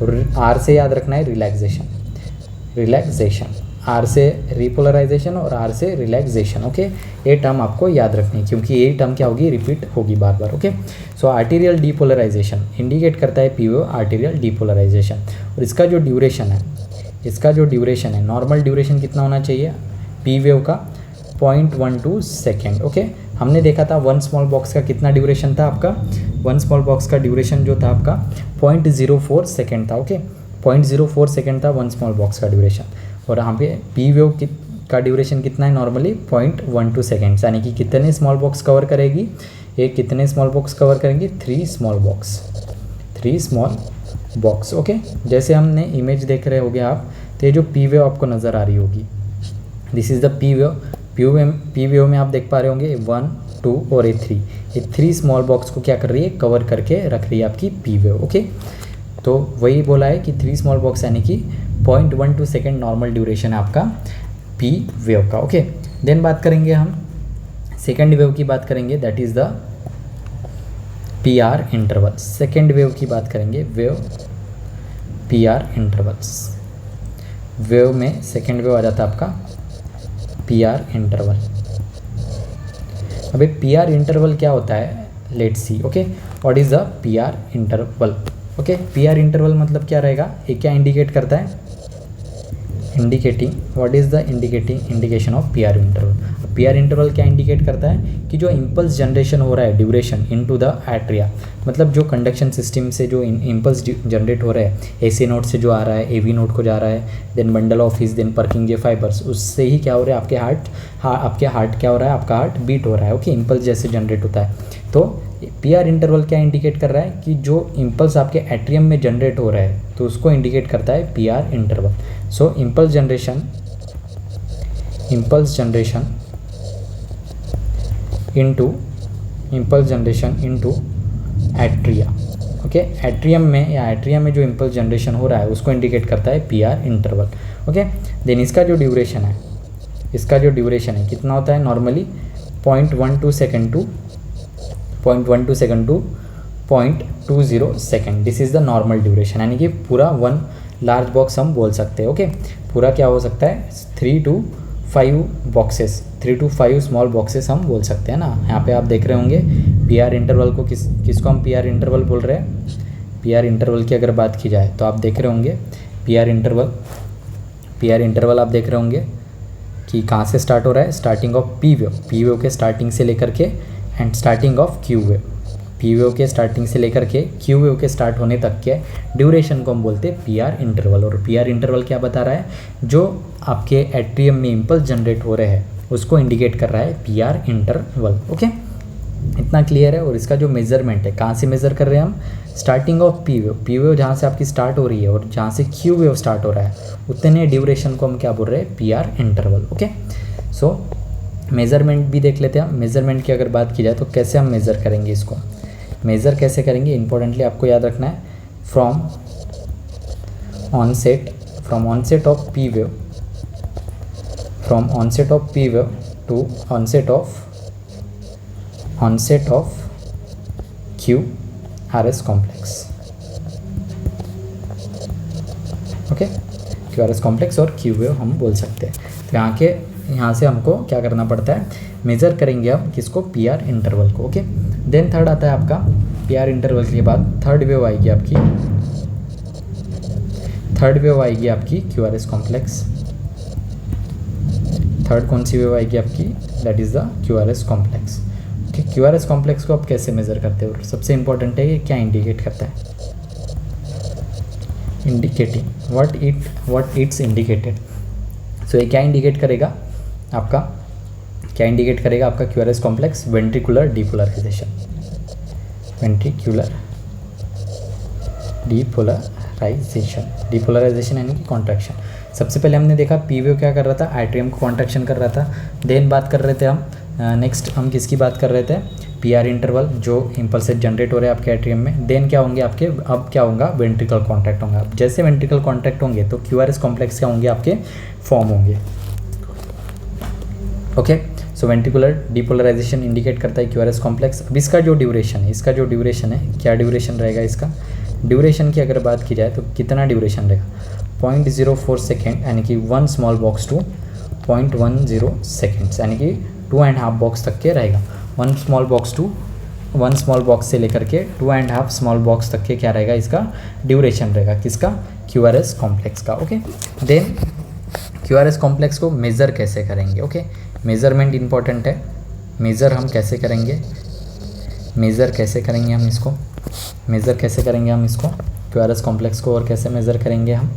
और आर से याद रखना है रिलैक्सेशन। आर से रिपोलराइजेशन और आर से रिलैक्सेशन। ओके, ये टर्म आपको याद रखनी है क्योंकि ये टर्म क्या होगी, रिपीट होगी बार बार। ओके, सो आर्टीरियल डीपोलराइजेशन इंडिकेट करता है पी वेव आर्टीरियल डीपोलराइजेशन। और इसका जो ड्यूरेशन है, नॉर्मल ड्यूरेशन कितना होना चाहिए पी वेव का, 0.12 सेकेंड। ओके, हमने देखा था वन स्मॉल बॉक्स का कितना ड्यूरेशन था आपका, वन स्मॉल बॉक्स का ड्यूरेशन जो था आपका 0.04 सेकेंड था। ओके, 0.04 सेकेंड था वन स्मॉल बॉक्स का ड्यूरेशन, और यहाँ पे पी वेव का ड्यूरेशन कितना है नॉर्मली 0.12 सेकेंड्स, यानी कि कितने स्मॉल बॉक्स कवर करेगी, ये कितने स्मॉल बॉक्स कवर करेंगे, 3 स्मॉल बॉक्स। ओके, जैसे हमने इमेज देख रहे होगे आप, तो ये जो पी वेव आपको नज़र आ रही होगी, this is the P wave. P wave में आप देख पा रहे होंगे 1, 2 और 3, ये 3 स्मॉल बॉक्स को क्या कर रही है, कवर करके रख रही है आपकी पी वेव। ओके, तो वही बोला है कि 3 स्मॉल बॉक्स यानी कि 0.12 सेकेंड नॉर्मल ड्यूरेशन है आपका पी वेव का। ओके, देन बात करेंगे हम सेकेंड वेव की बात करेंगे, that is the P R interval. Second wave की बात करेंगे, wave P R intervals. Wave में सेकेंड वेव आ जाता है आपका पी आर इंटरवल। अभी पी आर इंटरवल क्या होता है, let's see. Okay, what is the P R interval. Okay, P R interval मतलब क्या रहेगा, ये क्या इंडिकेट करता है, indicating, what is the indication of P R interval. P R interval क्या इंडिकेट करता है कि जो इम्पल्स जनरेशन हो रहा है ड्यूरेशन इनटू द एट्रिया, मतलब जो कंडक्शन सिस्टम से जो इम्पल्स जनरेट हो रहा है, एसी नोड से जो आ रहा है एवी नोड को जा रहा है, then bundle of His, then Purkinje fibres, उससे ही क्या हो रहा है आपके हार्ट क्या हो रहा है, आपका हार्ट बीट हो रहा है। ओके, इम्पल्स जैसे जनरेट होता है। तो पी आर इंटरवल क्या इंडिकेट कर रहा है कि जो इम्पल्स आपके एट्रियम में जनरेट हो रहा है, तो उसको इंडिकेट करता है पी आर इंटरवल। सो impulse generation into atria. Okay, atrium में जो इम्पल्स जनरेशन हो रहा है उसको इंडिकेट करता है P R interval. Okay, then इसका जो ड्यूरेशन है कितना होता है normally 0.12 second to 0.20 second. This is the normal duration, यानी कि पूरा वन लार्ज बॉक्स हम बोल सकते हैं। ओके, पूरा क्या हो सकता है 3 to 5 स्मॉल बॉक्सेस हम बोल सकते हैं ना। यहाँ पे आप देख रहे होंगे पी आर इंटरवल को किसको हम पी आर इंटरवल बोल रहे हैं। पी आर इंटरवल की अगर बात की जाए तो आप देख रहे होंगे पी आर इंटरवल आप देख रहे होंगे कि कहाँ से स्टार्ट हो रहा है, स्टार्टिंग ऑफ पी वेव के स्टार्टिंग से लेकर के and starting of Q wave. P wave के स्टार्टिंग से लेकर के क्यू वेव के स्टार्ट होने तक के ड्यूरेशन को हम बोलते हैं पी आर इंटरवल। और पी आर इंटरवल क्या बता रहा है, जो आपके एट्रियम में इम्पल्स जनरेट हो रहे हैं उसको इंडिकेट कर रहा है पी आर इंटरवल। ओके, इतना क्लियर है। और इसका जो मेजरमेंट है, कहाँ से मेज़र कर रहे हैं हम, स्टार्टिंग ऑफ पी वेव जहाँ से आपकी स्टार्ट हो रही है और जहाँ से क्यू वेव स्टार्ट हो रहा है, उतने ड्यूरेशन को हम क्या बोल रहे हैं, पी आर इंटरवल। ओके, सो मेज़रमेंट भी देख लेते हैं हम। मेज़रमेंट की अगर बात की जाए तो कैसे हम मेज़र करेंगे, इसको मेज़र कैसे करेंगे, इंपॉर्टेंटली आपको याद रखना है, from onset of P wave to onset of QRS complex। Okay, QRS complex और Q वेव हम बोल सकते हैं। तो यहाँ से हमको क्या करना पड़ता है, मेज़र करेंगे हम किसको, पी आर इंटरवल को। ओके, देन थर्ड आता है आपका पी आर इंटरवल के बाद थर्ड वेव आएगी आपकी QRS कॉम्प्लेक्स। थर्ड कौन सी वेव आएगी आपकी, that is the QRS complex. QRS complex को आप कैसे मेज़र करते हो, सबसे इंपॉर्टेंट है ये क्या इंडिकेट करता है, इंडिकेटिंग व्हाट इट्स इंडिकेटेड। सो ये क्या इंडिकेट करेगा आपका, QRS कॉम्प्लेक्स, वेंट्रिकुलर डीपोलराइजेशन यानी कि कॉन्ट्रैक्शन। सबसे पहले हमने देखा पी वेव क्या कर रहा था, एट्रियम को कॉन्ट्रैक्शन कर रहा था। देन बात कर रहे थे हम नेक्स्ट हम किसकी बात कर रहे थे, पी आर इंटरवल जो इम्पल्सेस जनरेट हो रहे हैं आपके एट्रियम में। देन क्या होंगे आपके, अब क्या होगा, वेंट्रिकल कॉन्ट्रैक्ट होंगे। अब जैसे वेंट्रिकल कॉन्ट्रैक्ट होंगे तो क्यू आर एस कॉम्प्लेक्स क्या होंगे आपके, फॉर्म होंगे। ओके, सो वेंट्रिकुलर डिपोलराइजेशन इंडिकेट करता है क्यू आर एस कॉम्प्लेक्स। अब इसका जो ड्यूरेशन है, क्या ड्यूरेशन रहेगा इसका, ड्यूरेशन की अगर बात की जाए तो कितना ड्यूरेशन रहेगा, 0.04 सेकेंड, यानी कि 1 स्मॉल बॉक्स टू 0.10 सेकेंड्स, यानी कि 2.5 बॉक्स तक के रहेगा। 1 स्मॉल बॉक्स से लेकर के 2.5 स्मॉल बॉक्स तक के क्या रहेगा, इसका ड्यूरेशन रहेगा, किसका, क्यू आर एस कॉम्प्लेक्स का। Okay, then Q R S complex को मेज़र कैसे करेंगे। ओके, मेज़रमेंट इंपॉर्टेंट है। मेज़र हम कैसे करेंगे, हम इसको क्यू आर एस कॉम्प्लेक्स को, और कैसे मेज़र करेंगे हम।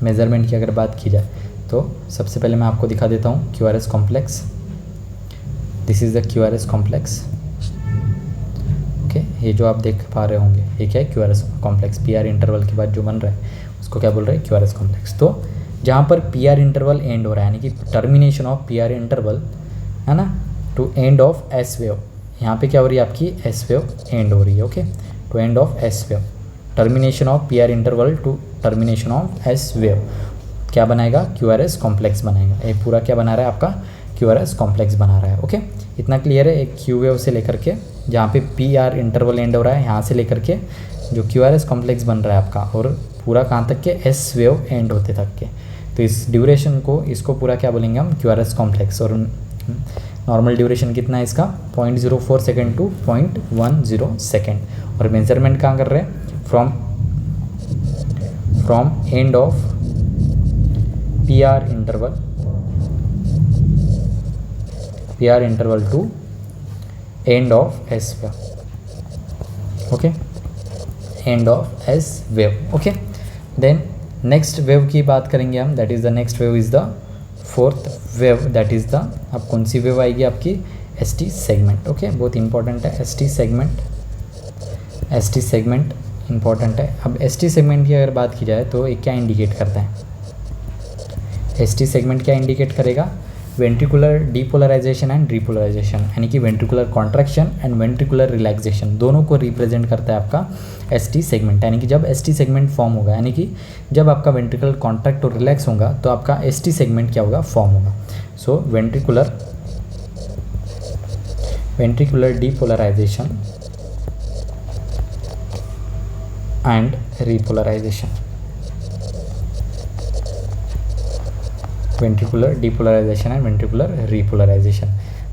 मेज़रमेंट की अगर बात की जाए तो सबसे पहले मैं आपको दिखा देता हूँ Q R S complex. This is the Q R S complex. Okay, ये जो आप देख पा रहे होंगे ये क्या है, Q R S complex. P R interval के बाद जो बन रहा है उसको क्या बोल रहे हैं, क्यू आर एस कॉम्प्लेक्स। तो जहाँ पर पी आर इंटरवल एंड हो रहा है, यानी कि termination of P R interval है ना, to end of S wave, यहाँ पे क्या हो रही है आपकी, एस वेव एंड हो रही है। Okay, to end of S wave, termination of P R interval to termination of S wave क्या बनाएगा, क्यू आर एस कॉम्प्लेक्स बनाएगा। ये पूरा क्या बना रहा है आपका, क्यू आर एस कॉम्प्लेक्स बना रहा है। ओके, इतना क्लियर है। एक क्यू वेव से लेकर के जहाँ पे पी आर इंटरवल एंड हो रहा है, यहाँ से लेकर के जो क्यू आर एस कॉम्प्लेक्स बन रहा है आपका, और पूरा कहाँ तक के, एस वेव एंड होते तक के। तो इस ड्यूरेशन को, इसको पूरा क्या बोलेंगे हम, क्यू आर एस कॉम्प्लेक्स। और नॉर्मल ड्यूरेशन कितना है इसका, 0.04 सेकेंड टू 0.10 सेकेंड। और मेजरमेंट कहाँ कर रहे हैं, from end of P R interval to end of S wave. Okay, end of S wave. Okay, then next wave की बात करेंगे हम, that is the next wave is the fourth wave, that is the, अब कौन सी वेव आएगी आपकी, एस टी सेगमेंट। ओके, बहुत इंपॉर्टेंट है एस टी सेगमेंट इंपॉर्टेंट है। अब एस टी सेगमेंट की अगर बात की जाए तो ये क्या इंडिकेट करता है, एस टी सेगमेंट क्या इंडिकेट करेगा, वेंट्रिकुलर डीपोलराइजेशन एंड रिपोलराइजेशन, यानी कि ventricular contraction and ventricular relaxation दोनों को रिप्रेजेंट करता है आपका एस टी सेगमेंट। यानी कि जब एस टी सेगमेंट फॉर्म होगा, यानी कि जब आपका वेंट्रिकुलर कॉन्ट्रैक्ट और रिलैक्स होगा तो आपका एस टी सेगमेंट क्या होगा, फॉर्म होगा। So ventricular depolarization and repolarization, ventricular depolarization and ventricular repolarization.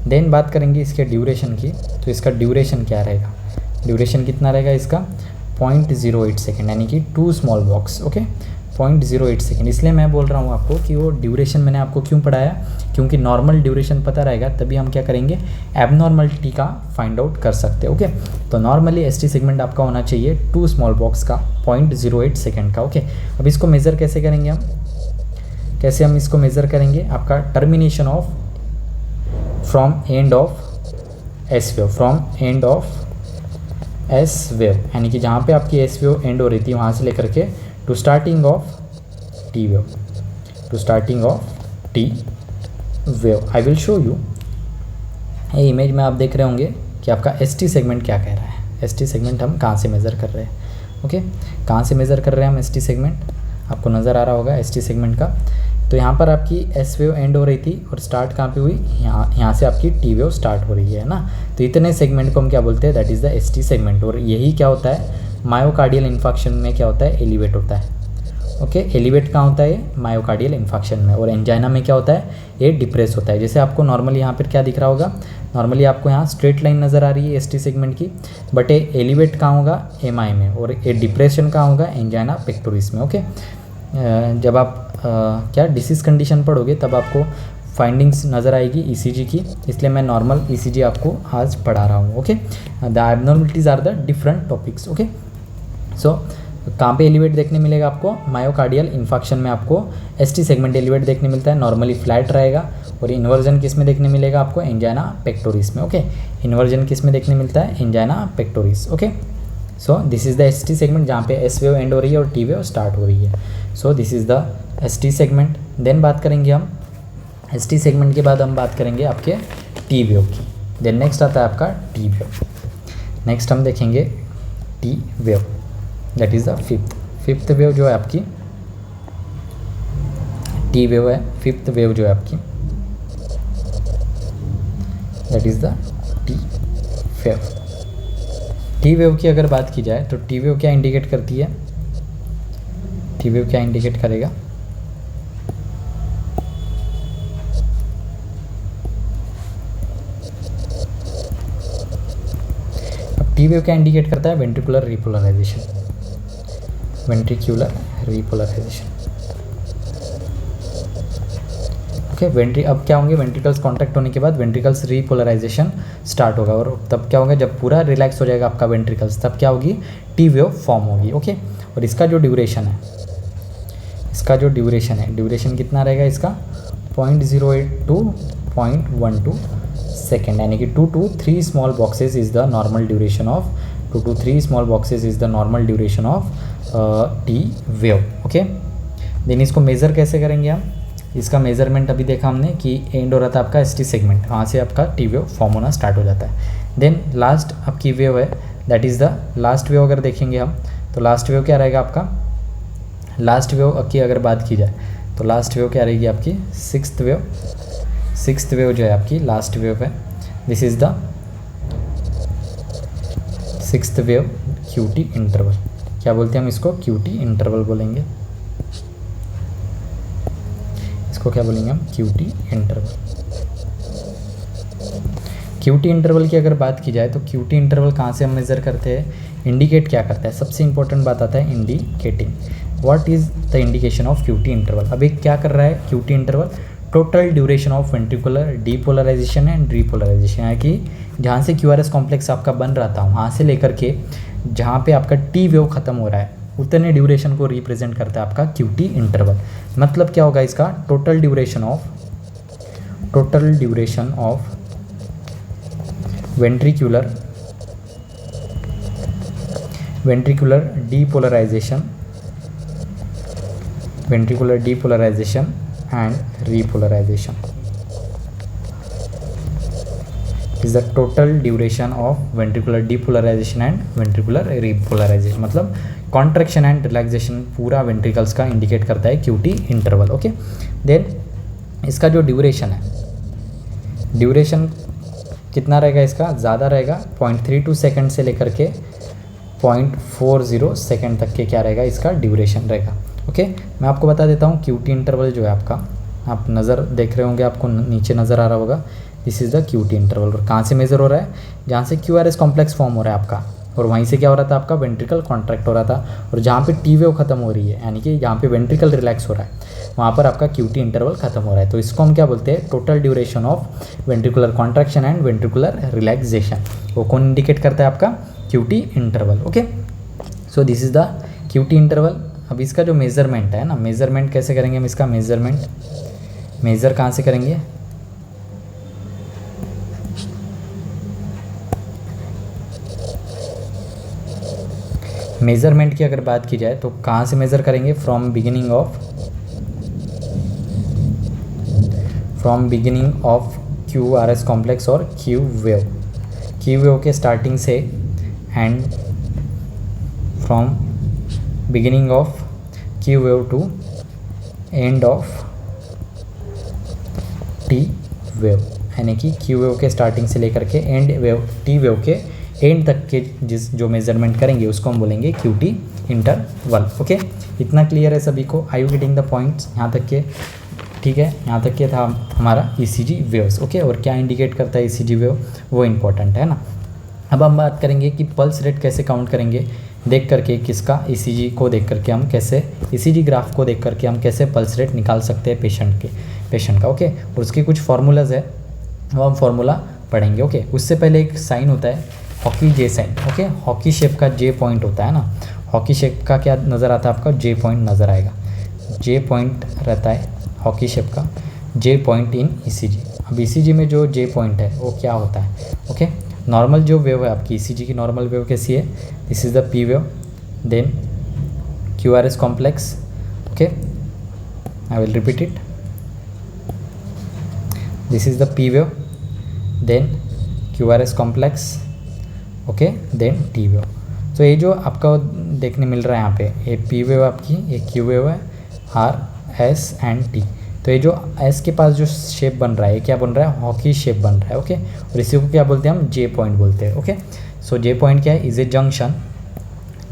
Then बात करेंगे इसके ड्यूरेशन की, तो इसका ड्यूरेशन क्या रहेगा, ड्यूरेशन कितना रहेगा इसका, 0.08 सेकेंड, यानी कि 2 स्मॉल बॉक्स। Okay, 0.08 second. इसलिए मैं बोल रहा हूँ आपको कि वो ड्यूरेशन मैंने आपको क्यों पढ़ाया, क्योंकि नॉर्मल ड्यूरेशन पता रहेगा तभी हम क्या करेंगे, एबनॉर्मलिटी का फाइंड आउट कर सकते हैं। ओके, तो नॉर्मली एस टी सेगमेंट आपका होना चाहिए 2 स्मॉल बॉक्स का, 0.08 सेकेंड का। ओके, अब इसको मेज़र कैसे करेंगे हम इसको मेज़र करेंगे, आपका termination of from end of S wave, यानी कि जहाँ पे आपकी एस वेव एंड हो रही थी वहाँ से लेकर के to starting of T wave. I will show you, ये इमेज में आप देख रहे होंगे कि आपका एस टी सेगमेंट क्या कह रहा है। एस टी सेगमेंट हम कहाँ से मेज़र कर रहे हैं, ओके, कहाँ से मेज़र कर रहे हैं हम एस टी सेगमेंट, आपको नज़र आ रहा होगा एस टी सेगमेंट का। तो यहाँ पर आपकी एस वेव एंड हो रही थी और स्टार्ट कहाँ पे हुई, यहाँ से आपकी टी वेव स्टार्ट हो रही है ना। तो इतने सेगमेंट को हम क्या बोलते हैं, that is the S T segment. और यही क्या होता है, मायोकार्डियल इन्फार्क्शन में क्या होता है, एलिवेट होता है। ओके, एलिवेट कहाँ होता है, मायोकार्डियल इन्फार्क्शन में। और एंजाइना में क्या होता है, ये डिप्रेस होता है। जैसे आपको नॉर्मली यहाँ पर क्या दिख रहा होगा, नॉर्मली आपको यहाँ स्ट्रेट लाइन नज़र आ रही है एस टी सेगमेंट की, बट ये एलिवेट कहाँ होगा, एम आई में, और ये डिप्रेशन कहाँ होगा, एंजाइना पेक्टोरिस में। ओके, जब आप क्या डिसीज़ कंडीशन पढ़ोगे तब आपको फाइंडिंग्स नज़र आएगी ईसीजी की, इसलिए मैं नॉर्मल ईसीजी आपको आज पढ़ा रहा हूँ। Okay, the abnormalities are the different topics. Okay, so कहाँ पे एलिवेट देखने मिलेगा आपको, मायोकार्डियल इन्फार्क्शन में आपको एस टी सेगमेंट एलिवेट देखने मिलता है, नॉर्मली फ्लैट रहेगा। और इन्वर्जन किस में देखने मिलेगा आपको, एंजाइना पेक्टोरिस में। ओके, इन्वर्जन किस में देखने मिलता है, angina pectoris. Okay, so this is the S T segment जहाँ पे एस वेव एंड हो रही है और टी वेव स्टार्ट हो रही है। So this is the S T segment. Then बात करेंगे हम एस टी सेगमेंट के बाद हम बात करेंगे आपके टी वेव की। देन नेक्स्ट आता है आपका टी वेव। नेक्स्ट हम देखेंगे T wave, that is the fifth wave जो है आपकी टी वेव है। फिफ्थ वेव जो है आपकी that is the T wave. T wave की अगर बात की जाए तो टी वेव क्या इंडिकेट करती है, टी वेव क्या इंडिकेट करेगा, अब टी वेव क्या इंडिकेट करता है, ventricular repolarization, ventricular repolarization. Okay, अब क्या होंगे, वेंट्रिकल्स कॉन्टैक्ट होने के बाद वेंट्रिकल्स रीपोलराइजेशन स्टार्ट होगा, और तब क्या होगा, जब पूरा रिलैक्स हो जाएगा आपका वेंट्रिकल्स, तब क्या होगी, टी वेव फॉर्म होगी। ओके, और इसका जो ड्यूरेशन है, ड्यूरेशन कितना रहेगा इसका, 0.08 टू 0.12 सेकेंड, यानी कि 2 to 3 small boxes is the normal duration of, 2 to 3 small boxes is the normal duration of T wave. Okay, then इसको मेज़र कैसे करेंगे हम, इसका मेज़रमेंट अभी देखा हमने कि एंड हो रहा था आपका ST सेगमेंट, वहाँ से आपका टी वेव फॉर्म होना स्टार्ट हो जाता है। देन लास्ट आपकी वेव है, that is the last wave. अगर देखेंगे हम तो लास्ट वेव क्या रहेगा आपका, लास्ट वेव की अगर बात की जाए तो लास्ट वेव क्या रहेगी आपकी, सिक्स्थ वेव जो है आपकी लास्ट वेव है। This is the sixth wave, QT interval, क्या बोलते हैं हम इसको, QT इंटरवल बोलेंगे, इसको क्या बोलेंगे हम, QT इंटरवल। QT इंटरवल की अगर बात की जाए तो QT इंटरवल कहाँ से हम मेज़र करते हैं, इंडिकेट क्या करता है, सबसे इंपॉर्टेंट बात आता है indicating. What is the indication of QT interval, अभी क्या कर रहा है QT interval, total duration of ventricular depolarization and repolarization, है कि जहाँ से QRS कॉम्प्लेक्स आपका बन रहा था वहाँ से लेकर के जहाँ पे आपका टी वेव ख़त्म हो रहा है उतने ड्यूरेशन को रिप्रेजेंट करता है आपका QT इंटरवल। मतलब क्या होगा इसका, total duration of ventricular depolarization and repolarization is the total duration of ventricular depolarization and ventricular repolarization, मतलब कॉन्ट्रैक्शन एंड रिलैक्सेशन पूरा वेंट्रिकल्स का इंडिकेट करता है QT इंटरवल। ओके, देन इसका जो ड्यूरेशन कितना रहेगा इसका, ज़्यादा रहेगा, 0.32 सेकेंड से लेकर के 0.40 सेकेंड तक के क्या रहेगा इसका ड्यूरेशन रहेगा। ओके, मैं आपको बता देता हूँ QT इंटरवल जो है आपका, आप नज़र देख रहे होंगे, आपको नीचे नज़र आ रहा होगा, this is the QT interval. और कहाँ से मेज़र हो रहा है, जहाँ से QRS कॉम्प्लेक्स फॉर्म हो रहा है आपका, और वहीं से क्या हो रहा था आपका, वेंट्रिकल कॉन्ट्रैक्ट हो रहा था, और जहाँ पे टी वेव खत्म हो रही है यानी कि जहाँ पे वेंट्रिकल रिलैक्स हो रहा है वहाँ पर आपका QT इंटरवल खत्म हो रहा है। तो इसको हम क्या बोलते हैं, total duration of ventricular contraction and ventricular relaxation, वो कौन इंडिकेट करता है आपका, QT interval. Okay, so this is the QT interval. अब इसका जो मेज़रमेंट है ना, मेज़रमेंट कैसे करेंगे हम, इसका मेज़र कहाँ से करेंगे, मेज़रमेंट की अगर बात की जाए तो कहाँ से मेज़र करेंगे, from beginning of QRS complex और Q वेव के स्टार्टिंग से, and from beginning of Q wave to end of T wave, यानी कि Q वेव के स्टार्टिंग से लेकर के एंड वेव T वेव के एंड तक के जो मेज़रमेंट करेंगे उसको हम बोलेंगे QT इंटरवल। ओके, इतना क्लियर है सभी को, I you getting the points यहाँ तक के, ठीक है, यहाँ तक के था हमारा ECG वेव्स। ओके, और क्या इंडिकेट करता है ECG वेव, वो इम्पोर्टेंट है ना। अब हम बात करेंगे कि पल्स रेट कैसे काउंट करेंगे, देख करके किसका, ECG को देख करके हम कैसे, ECG ग्राफ को देख करके हम कैसे पल्स रेट निकाल सकते हैं पेशेंट का। ओके, और उसके कुछ फार्मूलाज है, वो हम फार्मूला पढ़ेंगे। ओके, उससे पहले एक साइन होता है hockey J sign. Okay, hockey shape का J पॉइंट होता है ना, हॉकी शेप का क्या नज़र आता है आपका, J पॉइंट नज़र आएगा, J पॉइंट रहता है हॉकी शेप का, J पॉइंट इन ECG। अब ECG में जो J पॉइंट है वो क्या होता है, ओके, नॉर्मल जो वेव है आपकी ECG की नॉर्मल वेव कैसी है, this is the P wave, then QRS complex. Okay, I will repeat it, this is the P wave, then QRS complex. Okay, then T wave. तो ये जो आपका देखने मिल रहा है यहाँ पे, ये पी वेव आपकी, ये क्यू वेव है, आर एस एंड टी। तो ये जो एस के पास जो शेप बन रहा है, ये क्या बन रहा है, हॉकी शेप बन रहा है। ओके, और इसी को क्या बोलते हैं हम, जे पॉइंट बोलते हैं। ओके, सो जे पॉइंट क्या है, is a junction.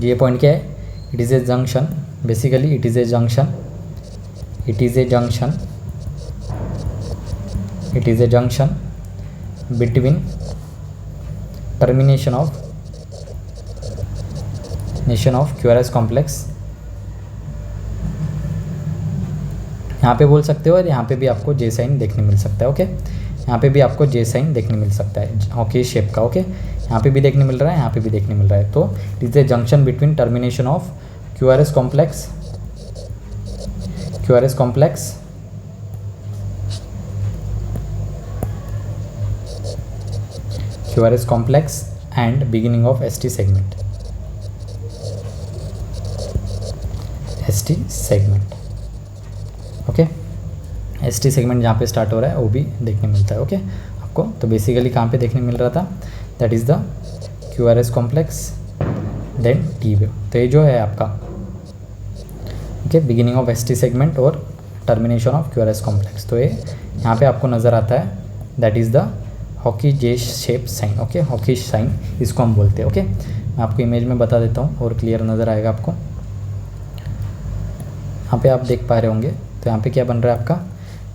J point क्या है, it is a junction, basically it is a junction, it is a junction, it is a junction between termination of QRS complex. यहाँ पे बोल सकते हो, और यहाँ पे भी आपको जे साइन देखने मिल सकता है। ओके, यहाँ पे भी आपको जे साइन देखने मिल सकता है हॉकी शेप का। ओके, यहाँ पे भी देखने मिल रहा है, यहाँ पे भी देखने मिल रहा है। तो it is a junction between termination of QRS complex, QRS complex QRS complex and beginning of ST segment, ST segment। Okay, ST segment जहाँ पे स्टार्ट हो रहा है वो भी देखने मिलता है। ओके, आपको तो बेसिकली कहाँ पे देखने मिल रहा था, that is the QRS complex then T wave. तो ये जो है आपका okay, beginning of ST segment और टर्मिनेशन ऑफ QRS complex। तो ये यहाँ पे आपको नज़र आता है, that is the hockey J shape sign. Okay, hockey sign इसको हम बोलते हैं। ओके, मैं आपको इमेज में बता देता हूँ और क्लियर नज़र आएगा आपको। यहाँ पे आप देख पा रहे होंगे, तो यहाँ पे क्या बन रहा है आपका,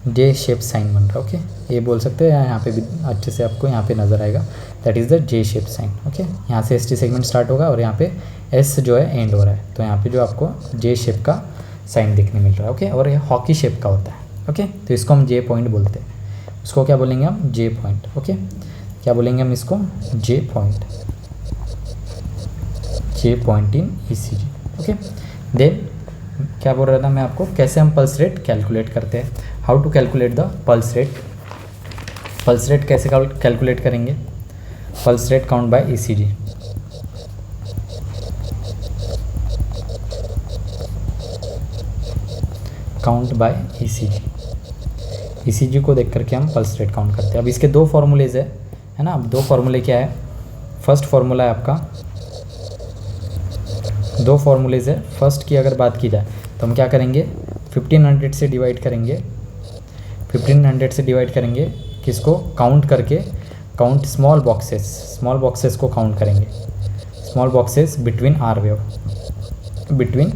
जे शेप साइन बन रहा है। ओके, ये बोल सकते हो, यहाँ पे भी अच्छे से आपको यहाँ पे नज़र आएगा, that is the J shape sign. Okay, यहाँ से ST सेगमेंट स्टार्ट होगा और यहाँ पे S जो है एंड हो रहा है, तो यहाँ पे जो आपको जे शेप का साइन देखने मिल रहा है। ओके, और ये हॉकी शेप का होता है। ओके, तो इसको हम जे पॉइंट बोलते हैं। इसको क्या बोलेंगे हम, जे पॉइंट। ओके, क्या बोलेंगे हम इसको, J point, J point in ECG। Okay, then क्या बोल रहा था मैं आपको, कैसे हम पल्स रेट कैलकुलेट करते हैं, how to calculate the pulse rate. Pulse rate कैसे कैलकुलेट करेंगे, pulse rate count by ECG। Count by ECG को देख करके हम पल्स रेट काउंट करते हैं। अब इसके दो फॉर्मूलेज है ना। अब दो फॉर्मूले क्या है, फर्स्ट फॉर्मूला है आपका, दो फॉर्मूलेज है। फर्स्ट की अगर बात की जाए तो हम क्या करेंगे, 1500 से डिवाइड करेंगे, 1500 से डिवाइड करेंगे किसको, काउंट करके, काउंट स्मॉल बॉक्सेस को काउंट करेंगे, small boxes between R wave, between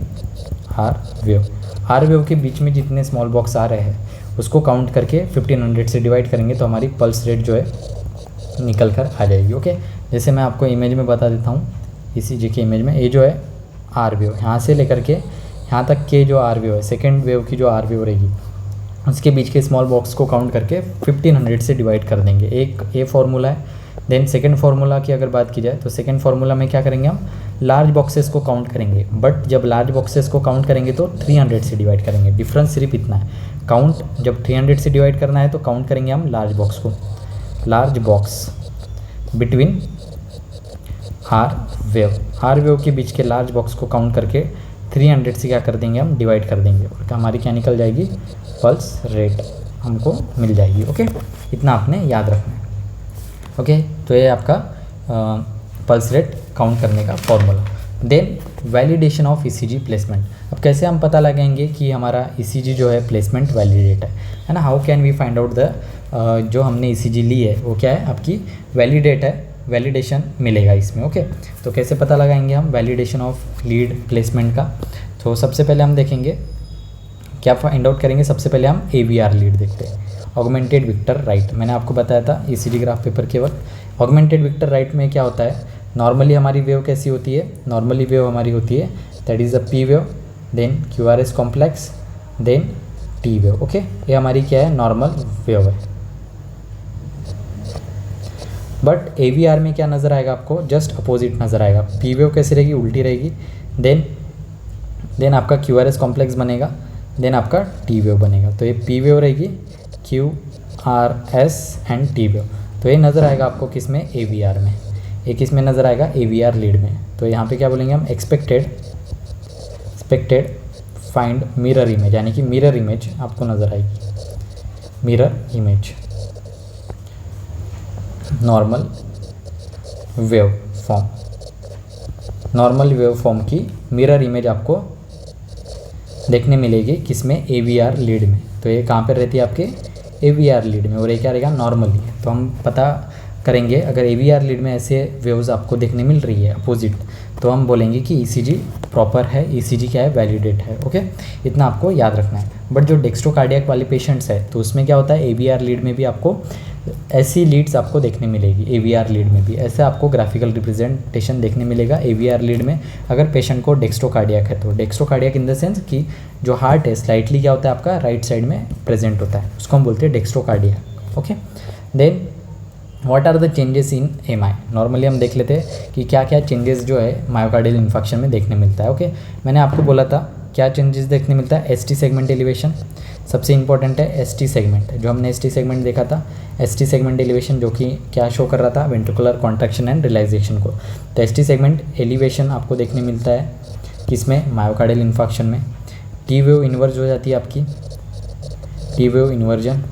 R wave के बीच में जितने स्मॉल बॉक्स आ रहे हैं उसको काउंट करके 1500 से डिवाइड करेंगे, तो हमारी पल्स रेट जो है निकल कर आ जाएगी। ओके, जैसे मैं आपको इमेज में बता देता हूँ, ECG की इमेज में, ये जो है आर वेव, यहाँ से लेकर के यहाँ तक के जो आर वेव है, सेकेंड वेव की जो आर वेव रहेगी, उसके बीच के स्मॉल बॉक्स को काउंट करके 1500 से डिवाइड कर देंगे। एक ये फार्मूला है। देन सेकेंड फार्मूला की अगर बात की जाए तो सेकेंड फार्मूला में क्या करेंगे, हम लार्ज बॉक्सेस को काउंट करेंगे, बट जब लार्ज बॉक्सेस को काउंट करेंगे तो 300 से डिवाइड करेंगे। डिफरेंस सिर्फ इतना है, काउंट जब 300 से डिवाइड करना है तो काउंट करेंगे हम लार्ज बॉक्स को, large box between R wave के बीच के लार्ज बॉक्स को काउंट करके 300 से क्या कर देंगे, हम डिवाइड कर देंगे, और हमारी क्या निकल जाएगी, पल्स रेट हमको मिल जाएगी। ओके, इतना आपने याद रखना है। ओके, तो ये आपका पल्स रेट काउंट करने का formula. Then validation of ECG placement. अब कैसे हम पता लगाएंगे कि हमारा ECG जो है प्लेसमेंट वैलिडेट है ना। How can we find out the जो हमने ECG ली है वो क्या है, आपकी वैलिडेट है, वैलिडेशन मिलेगा इसमें। ओके, तो कैसे पता लगाएंगे हम वैलिडेशन ऑफ लीड प्लेसमेंट का। तो सबसे पहले हम देखेंगे, क्या फाइंड आउट करेंगे, सबसे पहले हम AVR लीड देखते हैं, ऑगमेंटेड विक्टर राइट। मैंने आपको बताया था ECG ग्राफ पेपर के वक्त, ऑगमेंटेड विक्टर राइट में क्या होता है, नॉर्मली हमारी वेव कैसी होती है, नॉर्मली वेव हमारी होती है that is the P wave, then QRS complex, then T wave. Okay, ये हमारी क्या है, नॉर्मल वेव है। बट AVR में क्या नज़र आएगा आपको, जस्ट अपोजिट नज़र आएगा। P वेव कैसी रहेगी, उल्टी रहेगी, देन आपका QRS कॉम्प्लेक्स बनेगा, देन आपका T वेव बनेगा। तो ये P वेव रहेगी, QRS एंड T वेव। तो ये नज़र आएगा आपको किस में, AVR में। ये किस में नज़र आएगा, AVR लीड में। तो यहाँ पे क्या बोलेंगे हम, एक्सपेक्टेड फाइंड मिरर इमेज, यानी कि मिरर इमेज आपको नज़र आएगी, mirror image normal wave form, normal wave form की मिरर इमेज आपको देखने मिलेगी किसमें, AVR लीड में। तो ये कहाँ पर रहती है आपके AVR लीड में, और ये क्या रहेगा नॉर्मली। तो हम पता करेंगे अगर AVR लीड में ऐसे वेव्स आपको देखने मिल रही है अपोजिट, तो हम बोलेंगे कि ECG प्रॉपर है, ECG क्या है, वैलिडेट है। ओके, इतना आपको याद रखना है। बट जो डेक्स्ट्रोकार्डियक वाले पेशेंट्स है तो उसमें क्या होता है, AVR लीड में भी आपको ऐसी लीड्स आपको देखने मिलेगी, AVR लीड में भी ऐसे आपको ग्राफिकल रिप्रेजेंटेशन देखने मिलेगा AVR लीड में। अगर पेशेंट को डेक्स्ट्रोकार्डियक है तो डेक्स्ट्रोकार्डियक इन द सेंस कि जो हार्ट है स्लाइटली क्या होता है आपका राइट साइड में प्रेजेंट होता है, उसको हम बोलते हैं dextrocardiac. Okay, then what are the changes in MI। Normally हम देख लेते हैं कि क्या क्या चेंजेस जो है मायोकार्डियल इन्फेक्शन में देखने मिलता है। ओके, मैंने आपको बोला था क्या चेंजेस देखने मिलता है, ST सेगमेंट एलिवेशन सबसे इंपॉर्टेंट है। ST सेगमेंट जो हमने ST सेगमेंट देखा था, ST सेगमेंट एलिवेशन जो कि क्या शो कर रहा था, वेंट्रिकुलर कॉन्ट्रैक्शन एंड रिलैक्सेशन को। तो ST सेगमेंट एलिवेशन आपको देखने मिलता है किसमें, मायोकार्डियल इन्फेक्शन में। T वेव इन्वर्ज हो जाती है आपकी, T wave inversion,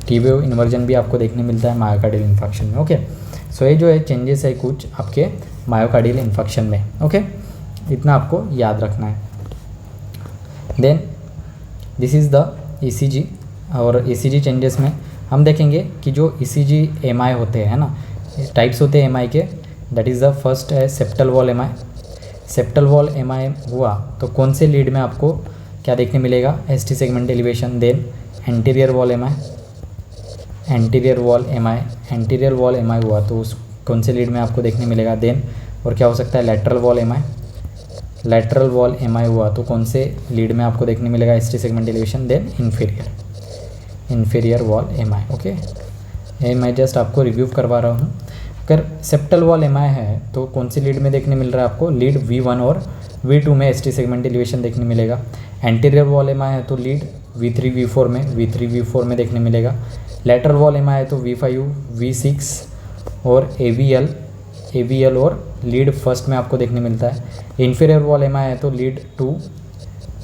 T wave inversion भी आपको देखने मिलता है मायोकार्डियल इन्फेक्शन में। ओके, सो ये जो है चेंजेस है कुछ आपके मायोकार्डियल इन्फेक्शन में। ओके, इतना आपको याद रखना है। Then this is the ECG, और ECG चेंजेस में हम देखेंगे कि जो ECG MI होते हैं ना, टाइप्स होते हैं MI के। दैट इज़ द फर्स्ट है septal wall MI। Septal wall MI हुआ तो कौन से लीड में आपको क्या देखने मिलेगा, ST segment elevation. Then anterior wall MI, anterior wall MI, anterior wall MI हुआ तो उस कौन से लीड में आपको देखने मिलेगा। देन और क्या हो सकता है, lateral wall MI, lateral wall MI हुआ तो कौन से लीड में आपको देखने मिलेगा, ST segment elevation. Then inferior, inferior wall MI। Okay, ये मैं जस्ट आपको रिव्यू करवा रहा हूँ। अगर सेप्टल वॉल MI है तो कौन सी लीड में देखने मिल रहा है आपको, लीड V1 और V2 में ST सेगमेंट एलिवेशन देखने मिलेगा। एंटीरियर वॉल MI है तो लीड V3 V4 में, V3 V4 में देखने मिलेगा। लैटरल वॉल MI है तो V5 V6 और AVL और लीड फर्स्ट में आपको देखने मिलता है। इन्फीरियर वॉल MI है तो लीड 2,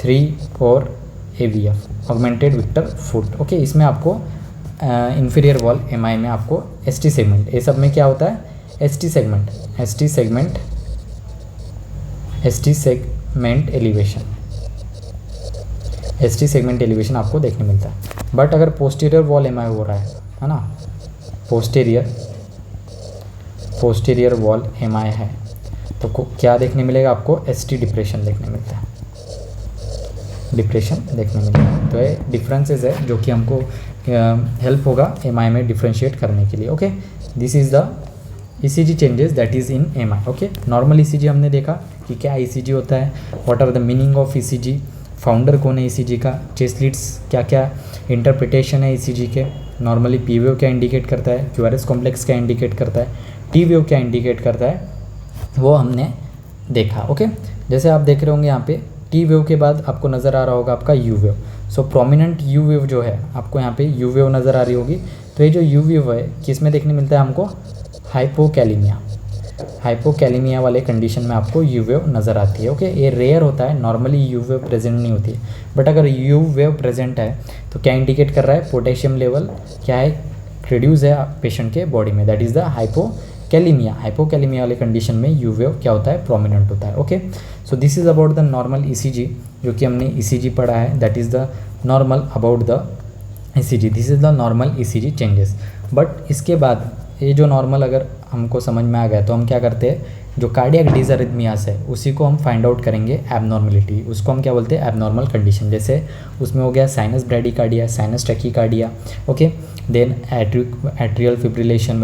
3 और AVF augmented vector foot. Okay, इसमें आपको इन्फीरियर वॉल MI में आपको ST सेगमेंट, ये सब में क्या होता है, ST सेगमेंट एलिवेशन आपको देखने मिलता है। बट अगर पोस्टीरियर वॉल MI हो रहा है ना, पोस्टीरियर वॉल MI है तो क्या देखने मिलेगा आपको, ST डिप्रेशन देखने मिलता है, डिप्रेशन देखने मिलेगा। तो ये डिफरेंसेस है जो कि हमको हेल्प होगा MI में डिफ्रेंशिएट करने के लिए। Okay, this is the ECG changes that is in MI। Okay, normal ECG हमने देखा कि क्या ECG होता है, what are the meaning of ECG, founder कौन है ECG का, चेस्ट लीड्स क्या क्या इंटरप्रिटेशन है ECG के, नॉर्मली P वेव क्या इंडिकेट करता है, QRS कॉम्प्लेक्स क्या इंडिकेट करता है, T वेव क्या इंडिकेट करता है, वो हमने देखा। ओके, जैसे आप देख रहे होंगे यहाँ पे T वेव के बाद आपको नज़र आ रहा होगा आपका U वेव। सो प्रोमिनेंट U वेव जो है आपको यहाँ पे U वेव नज़र आ रही होगी। तो ये जो U वेव है किस में देखने मिलता है हमको, हाइपोकैलेमिया वाले कंडीशन में आपको U वेव नज़र आती है। ओके, ये रेयर होता है, नॉर्मली U वेव प्रेजेंट नहीं होती है। बट अगर U वेव प्रेजेंट है तो क्या इंडिकेट कर रहा है, पोटेशियम लेवल क्या है, रिड्यूस है पेशेंट के बॉडी में, दैट इज़ द हाइपोकैलेमिया वाले कंडीशन में U वेव क्या होता है, प्रोमिनेंट होता है। Okay, so this is about the normal ECG जो कि हमने ECG पढ़ा है, that is the normal about the ECG, this is the normal ECG changes. But इसके बाद ये जो नॉर्मल अगर हमको समझ में आ गया तो हम क्या करते हैं, जो कार्डियक डिसअरिथमियास है उसी को हम फाइंड आउट करेंगे एबनॉर्मलिटी, उसको हम क्या बोलते हैं, एबनॉर्मल कंडीशन। जैसे उसमें हो गया sinus bradycardia, sinus tachycardia. Okay, then atrial fibrillation,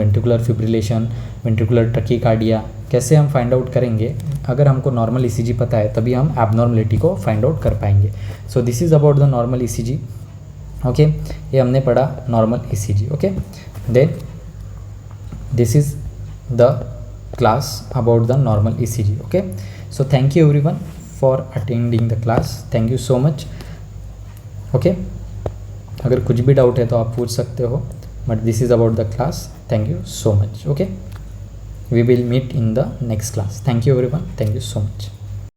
ventricular tachycardia. कैसे हम फाइंड आउट करेंगे, अगर हमको नॉर्मल ECG पता है तभी हम एबनॉर्मलिटी को फाइंड आउट कर पाएंगे। So this is about the normal ECG। Okay, ये हमने पढ़ा normal ECG। Okay, then this is the class about the normal ECG. okay, so thank you everyone for attending the class, thank you so much. okay, अगर कुछ भी doubt है तो आप पूछ सकते हो, but this is about the class, thank you so much. okay, we will meet in the next class. Thank you everyone, thank you so much.